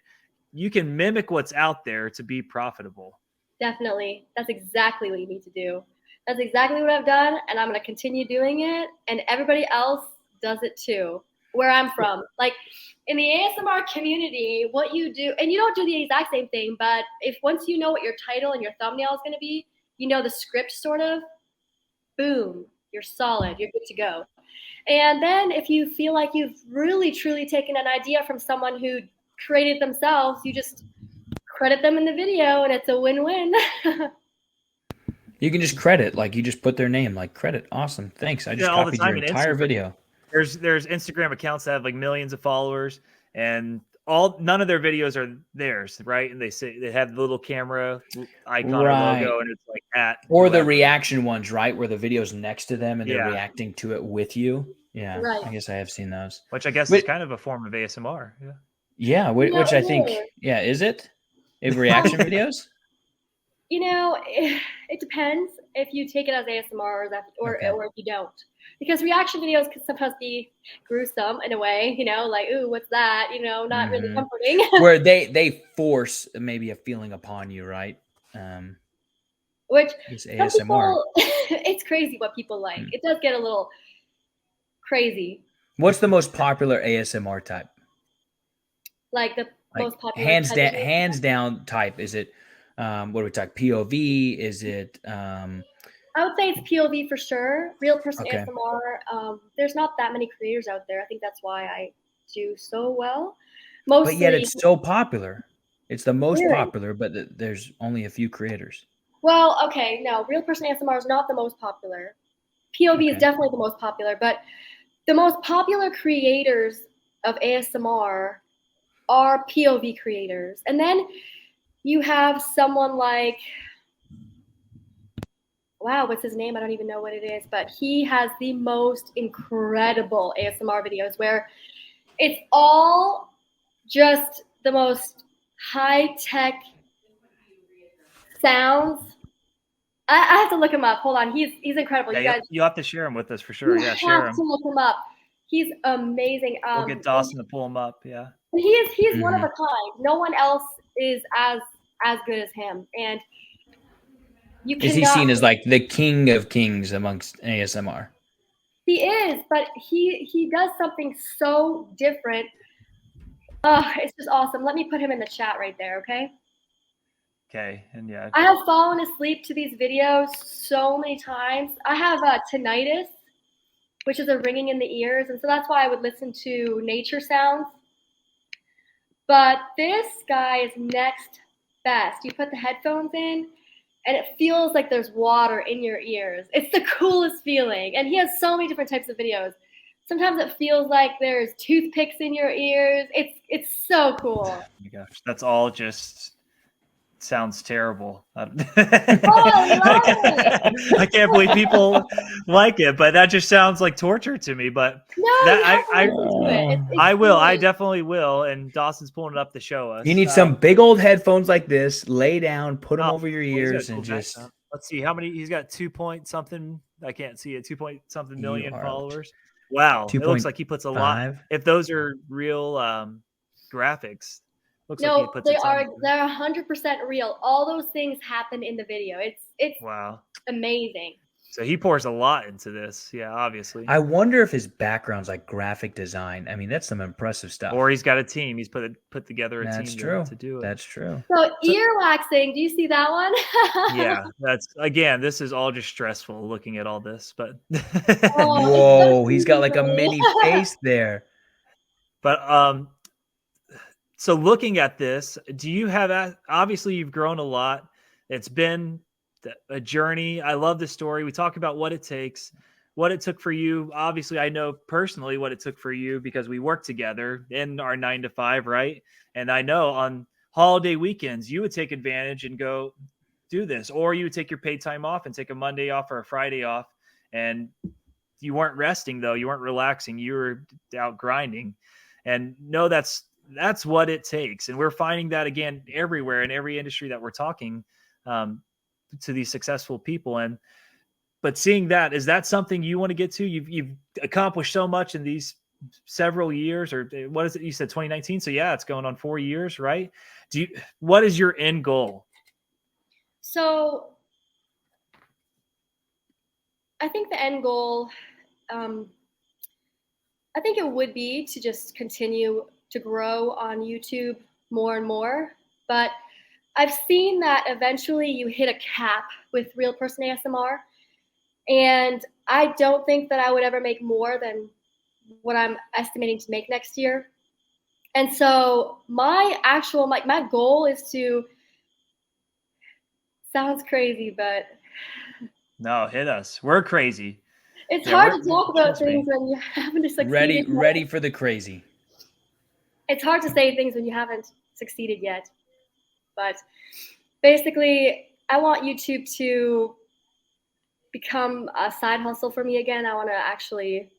you can mimic what's out there to be profitable. Definitely. That's exactly what you need to do. That's exactly what I've done, and I'm going to continue doing it, and everybody else does it too, where I'm from. Like, in the ASMR community, what you do, and you don't do the exact same thing, but once you know what your title and your thumbnail is going to be, the script sort of, boom, you're solid, you're good to go. And then if you feel like you've really, truly taken an idea from someone who created themselves, you just credit them in the video, and it's a win-win. You can just credit, you just put their name, credit. Awesome. Thanks. I just copied your entire video. There's Instagram accounts that have millions of followers, and none of their videos are theirs, right? And they have the little camera icon or logo, and it's at or the reaction ones, right? Where the video's next to them and they're reacting to it with you. Yeah. Right. I guess I have seen those. Which I guess is kind of a form of ASMR. Yeah. Yeah, which I think, is it? Reaction videos? It depends if you take it as ASMR or if you don't. Because reaction videos can sometimes be gruesome in a way, ooh, what's that? Not really comforting. Where they force maybe a feeling upon you, right? Which is ASMR. It's crazy what people like. It does get a little crazy. What's the most popular ASMR type? Most popular hands down type. Is it what do we talk? POV? Is it I would say it's POV for sure. Real person ASMR. There's not that many creators out there. I think that's why I do so well. Mostly, but yet it's so popular. It's the most popular, but there's only a few creators. Well, okay, no. Real person ASMR is not the most popular. POV is definitely the most popular, but the most popular creators of ASMR are POV creators. And then you have someone like, wow, what's his name? I don't even know what it is, but he has the most incredible ASMR videos where it's all just the most high-tech sounds I have to look him up. Hold on. He's incredible. Yeah, You guys, you have to share him with us for sure. you Yeah, share have him. to look him up. He's amazing. We'll get Dawson to pull him up. Yeah. He's one of Mhm. a kind. No one else is as good as him. And you Is he cannot. seen as like the king of kings amongst ASMR? He is, but he does something so different. It's just awesome. Let me put him in the chat right there, okay? Okay. And yeah. I have fallen asleep to these videos so many times. I have tinnitus, which is a ringing in the ears, and so that's why I would listen to nature sounds. But this guy is next best. You put the headphones in, and it feels like there's water in your ears. It's the coolest feeling. And he has so many different types of videos. Sometimes it feels like there's toothpicks in your ears. It's so cool. Oh my gosh, that's all just sounds terrible. Oh, I love it. I can't believe people like it, but that just sounds like torture to me. But No, that, you have to listen to it. It's I will. I great. definitely will. And Dawson's pulling it up to show us. You need some big old headphones like this. Lay down, put them over your well, he's got ears, a cool and just. background. Let's see how many. He's got 2 point something. I can't see it. 2 point something million are followers. Wow, it looks like he puts a lot. 2.5. If those are real graphics, looks like he No, puts a ton into it. they're 100% real. All those things happen in the video. It's Wow. amazing. So he pours a lot into this. Yeah, obviously. I wonder if his background's like graphic design. I mean, that's some impressive stuff. Or he's got a team. He's put together a That's team true. to do it. That's true. So ear waxing, do you see that one? Yeah, that's again, this is all just stressful looking at all this, but Oh, Whoa, he's got like a mini face there. but so looking at this, do you have obviously you've grown a lot. It's been a journey. I love the story. We talk about what it takes, what it took for you. Obviously, I know personally what it took for you because we worked together in our 9 to 5, right? And I know on holiday weekends, you would take advantage and go do this, or you would take your paid time off and take a Monday off or a Friday off. And you weren't resting though. You weren't relaxing. You were out grinding, and no, that's what it takes. And we're finding that again, everywhere in every industry that we're talking to these successful people. But seeing that, is that something you want to get to? You've accomplished so much in these several years, or what is it? You said 2019. So yeah, it's going on 4 years, right? What is your end goal? So I think the end goal, I think it would be to just continue to grow on YouTube more and more. But I've seen that eventually you hit a cap with real person ASMR. And I don't think that I would ever make more than what I'm estimating to make next year. And so my goal is to, sounds crazy, but No, hit us. We're crazy. it's hard to talk about things when you haven't succeeded. Ready for the crazy. It's hard to say things when you haven't succeeded yet. But basically, I want YouTube to become a side hustle for me again. I want to actually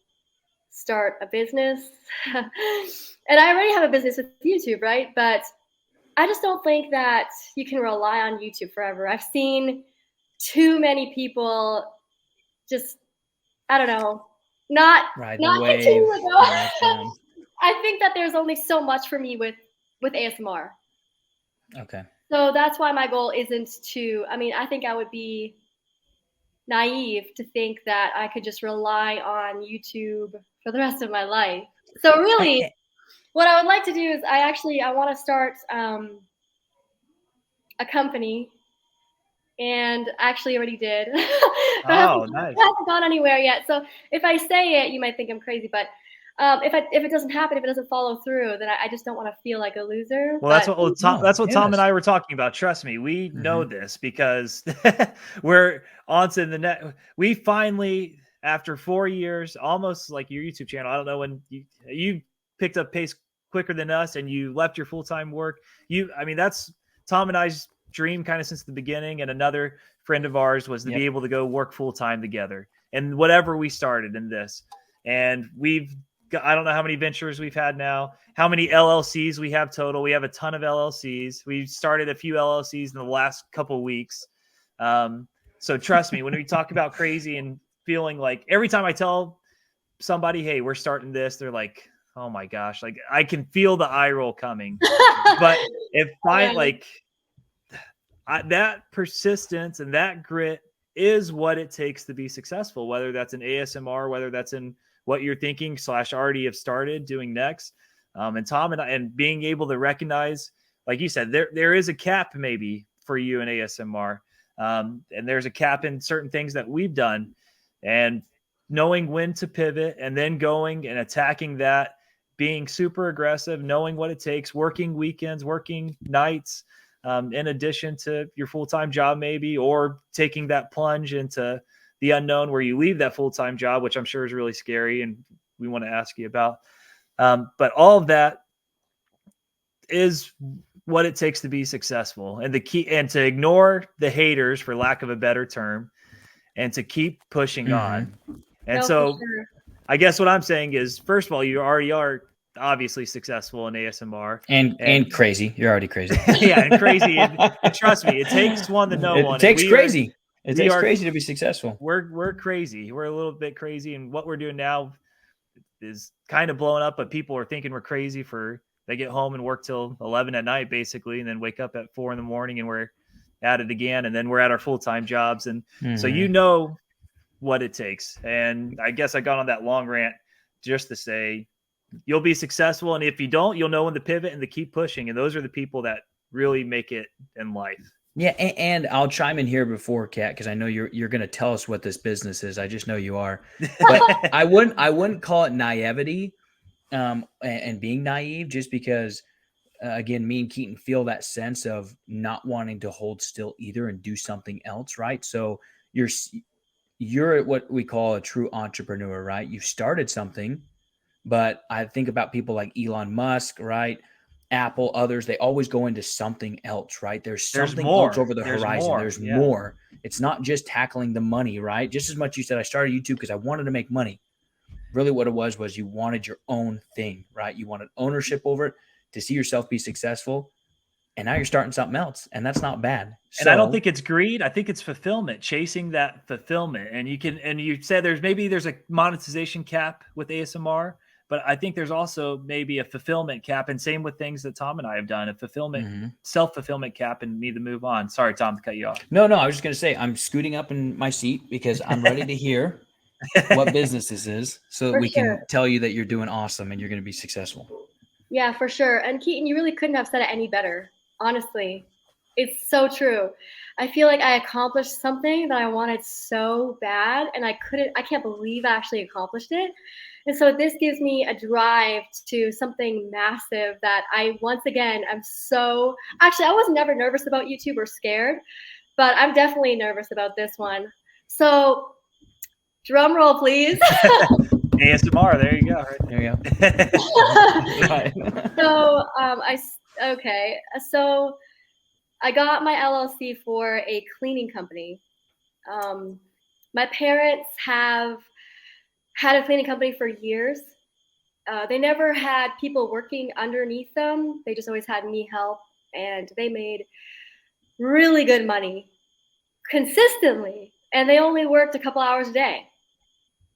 start a business. And I already have a business with YouTube, right? But I just don't think that you can rely on YouTube forever. I've seen too many people just, I don't know, not continue to go. I think that there's only so much for me with ASMR. Okay. So that's why my goal isn't to, I think I would be naive to think that I could just rely on YouTube for the rest of my life. So really, what I would like to do is I want to start a company, and actually already did. But nice. It hasn't gone anywhere yet. So if I say it, you might think I'm crazy, but if it doesn't happen, if it doesn't follow through, then I just don't want to feel like a loser. Well, that's what Tom and I were talking about. Trust me, we know this because we're onto the net. We finally, after 4 years, almost like your YouTube channel. I don't know when you picked up pace quicker than us, and you left your full-time work. That's Tom and I's dream kind of since the beginning. And another friend of ours was to be able to go work full-time together, and whatever we started in this, and I don't know how many ventures we've had now, how many LLCs we have total. We have a ton of LLCs. We started a few LLCs in the last couple of weeks. So trust me, when we talk about crazy and feeling like every time I tell somebody, hey, we're starting this, they're like, oh my gosh, like I can feel the eye roll coming. But if I like that persistence and that grit is what it takes to be successful, whether that's in ASMR, whether that's in what you're thinking / already have started doing next. And Tom and being able to recognize, like you said, there is a cap maybe for you in ASMR. And there's a cap in certain things that we've done, and knowing when to pivot and then going and attacking that, being super aggressive, knowing what it takes, working weekends, working nights, in addition to your full-time job maybe, or taking that plunge into the unknown where you leave that full-time job, which I'm sure is really scary and we want to ask you about. But all of that is what it takes to be successful, and the key, and to ignore the haters, for lack of a better term, and to keep pushing on. And so I guess what I'm saying is, first of all, you already are obviously successful in ASMR and crazy. You're already crazy. Yeah, and crazy. And trust me, it takes one to know one. It takes crazy. It takes crazy to be successful. We're crazy. We're a little bit crazy, and what we're doing now is kind of blowing up. But people are thinking we're crazy for they get home and work till 11 at night, basically, and then wake up at 4 a.m, and we're at it again, and then we're at our full-time jobs, and so you know what it takes. And I guess I got on that long rant just to say you'll be successful, and if you don't, you'll know when to pivot and to keep pushing. And those are the people that really make it in life. Yeah, and I'll chime in here before, Kat, because I know you're going to tell us what this business is. I just know you are. But I wouldn't call it naivety and being naive, just because again, me and Keaton feel that sense of not wanting to hold still either and do something else, right? So you're what we call a true entrepreneur, right? You've started something, but I think about people like Elon Musk, right? Apple, others, they always go into something else, right? There's something else over the horizon. There's more. It's not just tackling the money, right? Just as much you said, I started YouTube because I wanted to make money. Really what it was you wanted your own thing, right? You wanted ownership over it to see yourself be successful. And now you're starting something else, and that's not bad. And I don't think it's greed. I think it's fulfillment, chasing that fulfillment. And you said there's a monetization cap with ASMR, but I think there's also maybe a fulfillment cap, and same with things that Tom and I have done, a fulfillment, self-fulfillment cap, and need to move on. Sorry, Tom, to cut you off. No, I was just going to say, I'm scooting up in my seat because I'm ready to hear what business this is, so that we can tell you that you're doing awesome and you're going to be successful. Yeah, for sure. And Keaton, you really couldn't have said it any better. Honestly, it's so true. I feel like I accomplished something that I wanted so bad, and I can't believe I actually accomplished it. And so this gives me a drive to something massive that I, once again, I was never nervous about YouTube or scared, but I'm definitely nervous about this one. So drum roll, please. ASMR, there you go. Right there you go. So I got my LLC for a cleaning company. My parents have had a cleaning company for years. They never had people working underneath them. They just always had me help, and they made really good money consistently, and they only worked a couple hours a day.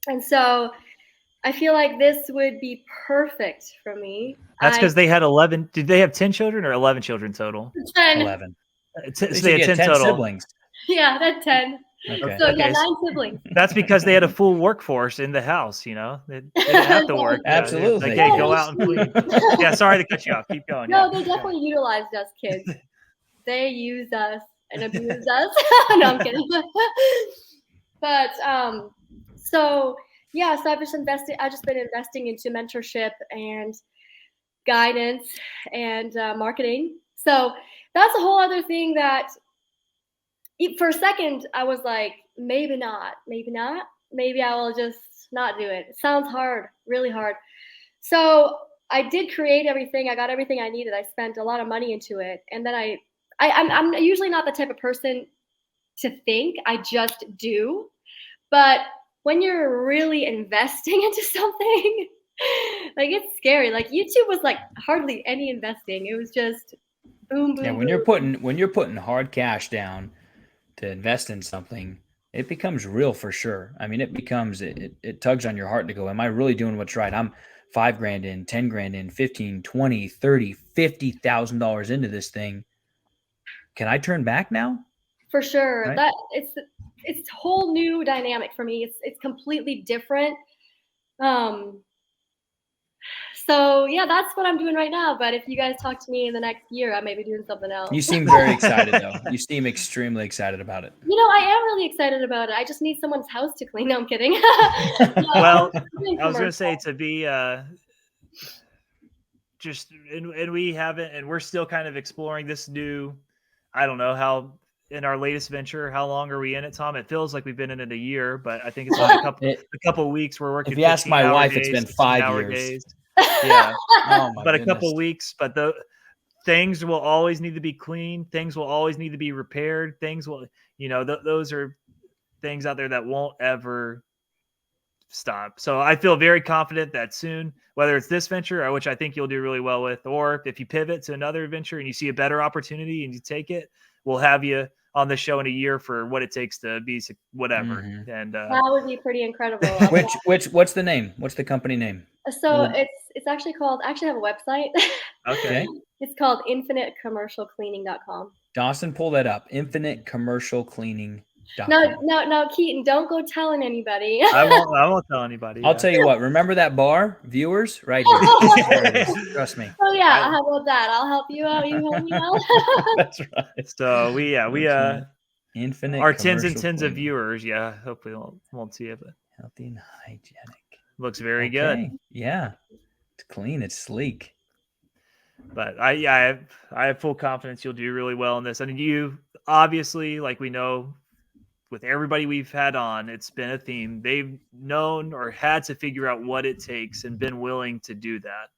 And so I feel like this would be perfect for me. That's because they had 11. Did they have 10 children or 11 children total? 10. 11. So they had 10 total. Siblings. Yeah, that's 10. Okay. So yeah, 9 siblings. That's because they had a full workforce in the house, you know. They didn't have to work. Absolutely. Like, hey, go out and clean. Yeah, sorry to cut you off. Keep going. No, they definitely utilized us kids. They used us and abused us. No, I'm kidding. But so I've just been investing into mentorship and guidance and marketing. So that's a whole other thing that for a second I was like, maybe not. Maybe I will just not do it. It sounds hard, really hard. So I did create everything. I got everything I needed. I spent a lot of money into it. And then I'm usually not the type of person to think, I just do. But when you're really investing into something, like, it's scary. Like, YouTube was like hardly any investing. It was just boom, boom. Yeah, when boom. you're putting hard cash down to invest in something, it becomes real for sure. I mean, it tugs on your heart to go, am I really doing what's right? I'm $5,000 in, 10 grand in, 15, 20, 30, $50,000 into this thing. Can I turn back now? For sure. Right. That it's a whole new dynamic for me. It's completely different. So yeah, that's what I'm doing right now. But if you guys talk to me in the next year, I may be doing something else. You seem very excited though. You seem extremely excited about it. I am really excited about it. I just need someone's house to clean. No, I'm kidding. Well, I was gonna say to be and we haven't, and we're still kind of exploring this new. I don't know how in our latest venture. How long are we in it, Tom? It feels like we've been in it a year, but I think it's like a couple of weeks. We're working. If you ask my wife, it's been 5 years. Days. Yeah, but a couple of weeks. But the things will always need to be cleaned. Things will always need to be repaired. Things will, those are things out there that won't ever stop. So I feel very confident that soon, whether it's this venture, which I think you'll do really well with, or if you pivot to another venture and you see a better opportunity and you take it, we'll have you on the show in a year for what it takes to be whatever. Mm-hmm. And that would be pretty incredible. What's the name? What's the company name? So it's actually called, I actually have a website. Okay. It's called infinitecommercialcleaning.com. Dawson, pull that up. Infinitecommercialcleaning.com. No, Keaton, don't go telling anybody. I won't tell anybody. I'll tell you what, remember that bar, viewers, right here. There it is. Trust me. Oh yeah, how about that? I'll help you out. You help me out. That's right. So we Infinite our tens and tens of viewers. Yeah, hopefully won't see it, but healthy and hygienic. Looks very good. Yeah, it's clean. It's sleek. But I have full confidence you'll do really well in this. And you obviously, like we know, with everybody we've had on, it's been a theme. They've known or had to figure out what it takes and been willing to do that.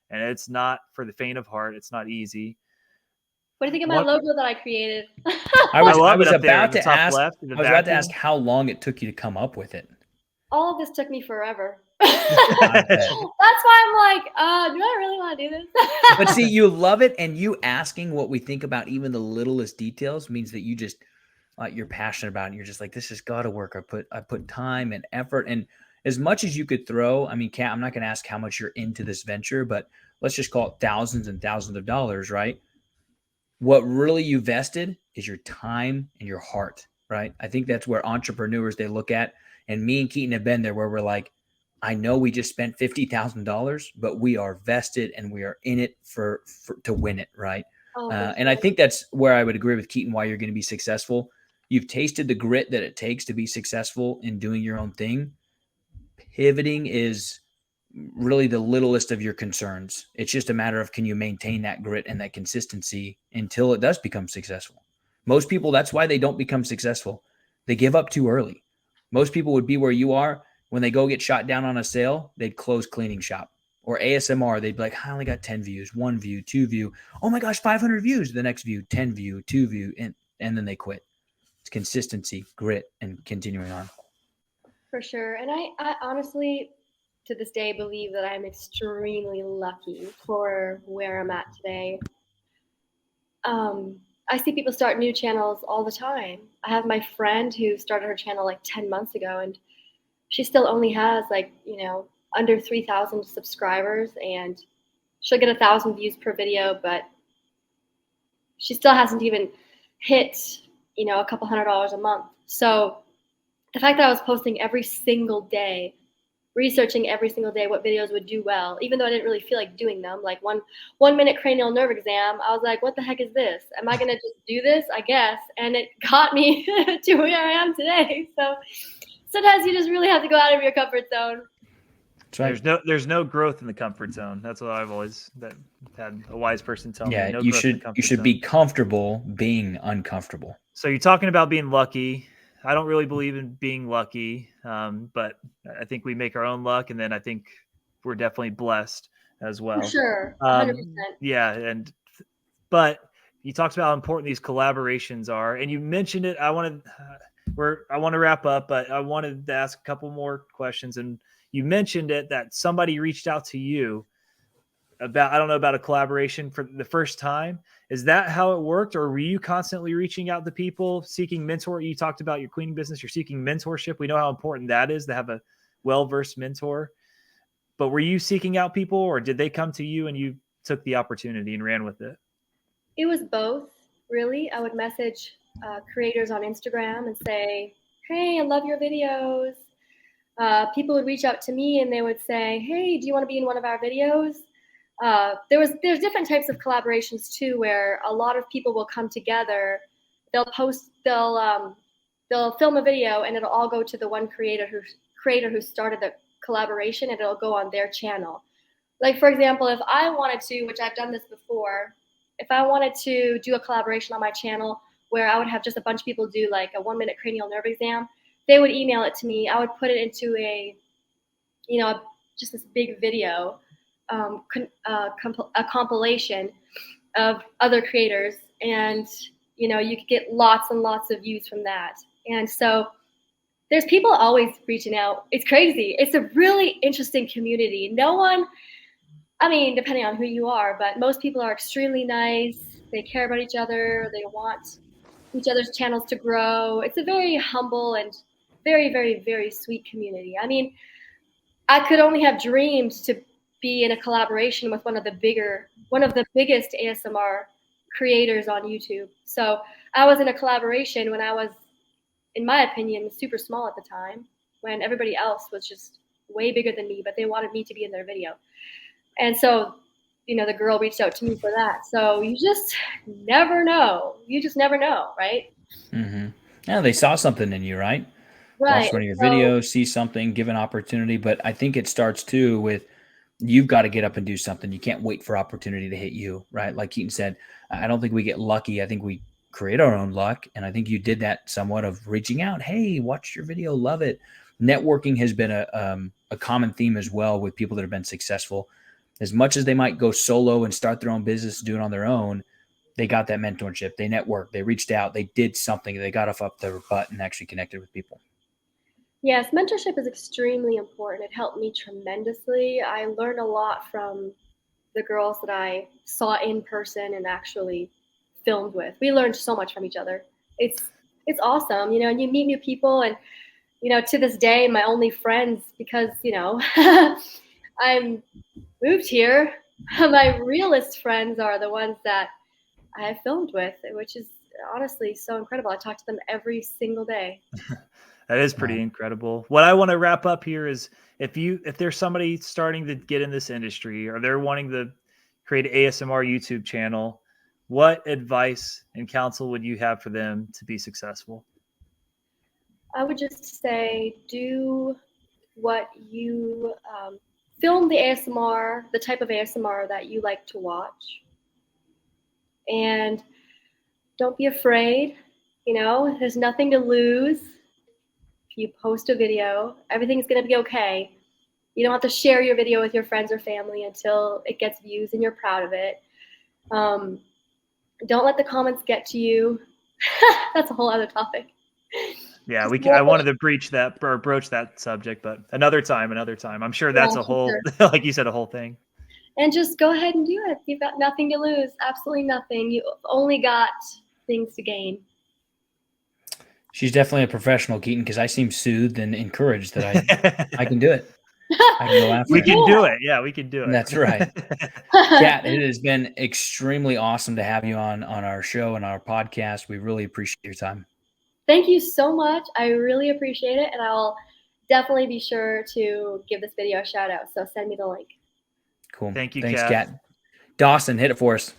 And it's not for the faint of heart. It's not easy. What do you think of my logo that I created? I was about to ask how long it took you to come up with it. All of this took me forever. That's why I'm like, do I really want to do this? But see, you love it, and you asking what we think about even the littlest details means that you just you're passionate about it. And you're just like, this has got to work. I put time and effort, and as much as you could throw. I mean, Kat, I'm not going to ask how much you're into this venture, but let's just call it thousands and thousands of dollars, right? What really you vested is your time and your heart, right? I think that's where entrepreneurs, they look at, and me and Keaton have been there, where we're like, I know we just spent $50,000, but we are vested and we are in it to win it, right? And I think that's where I would agree with Keaton, why you're going to be successful. You've tasted the grit that it takes to be successful in doing your own thing. Pivoting is really the littlest of your concerns. It's just a matter of, can you maintain that grit and that consistency until it does become successful? Most people, that's why they don't become successful. They give up too early. Most people would be where you are. When they go get shot down on a sale, they'd close cleaning shop. Or ASMR, they'd be like, I only got 10 views, 1 view, 2 view. Oh my gosh, 500 views. The next view, 10 view, 2 view, and then they quit. It's consistency, grit, and continuing on. For sure. And I honestly, to this day, believe that I'm extremely lucky for where I'm at today. I see people start new channels all the time. I have my friend who started her channel like 10 months ago, and she still only has under 3,000 subscribers, and she'll get 1,000 views per video, but she still hasn't even hit, a couple $100 a month. So the fact that I was posting every single day, researching every single day what videos would do well, even though I didn't really feel like doing them, like one minute cranial nerve exam, I was like, what the heck is this? Am I going to just do this? I guess. And it got me to where I am today. So sometimes you just really have to go out of your comfort zone. Right. There's no growth in the comfort zone. That's what I've always had a wise person tell me. Yeah, you should be comfortable being uncomfortable. So you're talking about being lucky. I don't really believe in being lucky, but I think we make our own luck, and then I think we're definitely blessed as well. For sure, 100%. Yeah, but you talked about how important these collaborations are, and you mentioned it. I want to wrap up, but I wanted to ask a couple more questions. And you mentioned it, that somebody reached out to you about, I don't know about a collaboration for the first time. Is that how it worked? Or were you constantly reaching out to people seeking mentor? You talked about your cleaning business. You're seeking mentorship. We know how important that is to have a well-versed mentor, but were you seeking out people, or did they come to you and you took the opportunity and ran with it? It was both, really. I would message creators on Instagram and say, hey, I love your videos. People would reach out to me and they would say, hey, do you want to be in one of our videos? There's different types of collaborations too, where a lot of people will come together. They'll film a video and it'll all go to the one creator who started the collaboration, and it'll go on their channel. Like, for example, if I wanted to, which I've done this before, if I wanted to do a collaboration on my channel where I would have just a bunch of people do like a 1-minute cranial nerve exam, they would email it to me. I would put it into just this big video, a compilation of other creators, and you could get lots and lots of views from that. And so there's people always reaching out. It's crazy. It's a really interesting community. No one, I mean, depending on who you are, but most people are extremely nice. They care about each other. They want each other's channels to grow. It's a very humble and very, very, very sweet community. I mean, I could only have dreamed to be in a collaboration with one of the biggest ASMR creators on YouTube. So I was in a collaboration when I was, in my opinion, super small at the time, when everybody else was just way bigger than me, but they wanted me to be in their video. And so, the girl reached out to me for that. So you just never know. You just never know, right? Mm-hmm. Yeah, they saw something in you, right? Right. Watch one of your videos, see something, give an opportunity. But I think it starts too with, you've got to get up and do something. You can't wait for opportunity to hit you, right? Like Keaton said, I don't think we get lucky. I think we create our own luck. And I think you did that somewhat of reaching out. Hey, watch your video. Love it. Networking has been a common theme as well with people that have been successful. As much as they might go solo and start their own business, do it on their own, they got that mentorship. They networked. They reached out. They did something. They got up their butt and actually connected with people. Yes, mentorship is extremely important. It helped me tremendously. I learned a lot from the girls that I saw in person and actually filmed with. We learned so much from each other. It's awesome, and you meet new people, and to this day, my only friends, because I'm moved here, my realest friends are the ones that I have filmed with, which is honestly so incredible. I talk to them every single day. That is pretty incredible. What I want to wrap up here is, if there's somebody starting to get in this industry, or they're wanting to create an ASMR YouTube channel, what advice and counsel would you have for them to be successful? I would just say, do what you film the ASMR, the type of ASMR that you like to watch, and don't be afraid. There's nothing to lose. If you post a video, everything's going to be okay. You don't have to share your video with your friends or family until it gets views and you're proud of it. Don't let the comments get to you. That's a whole other topic. Yeah, I wanted to broach that subject, but another time. I'm sure that's a whole, like you said, a whole thing. And just go ahead and do it. You've got nothing to lose. Absolutely nothing. You've only got things to gain. She's definitely a professional, Keaton, because I seem soothed and encouraged that I can do it. I can go after We can do it. Yeah, we can do it. That's right. Kat, it has been extremely awesome to have you on our show and our podcast. We really appreciate your time. Thank you so much. I really appreciate it. And I'll definitely be sure to give this video a shout out. So send me the link. Cool. Thank you, Thanks, Kat. Kat. Dawson, hit it for us.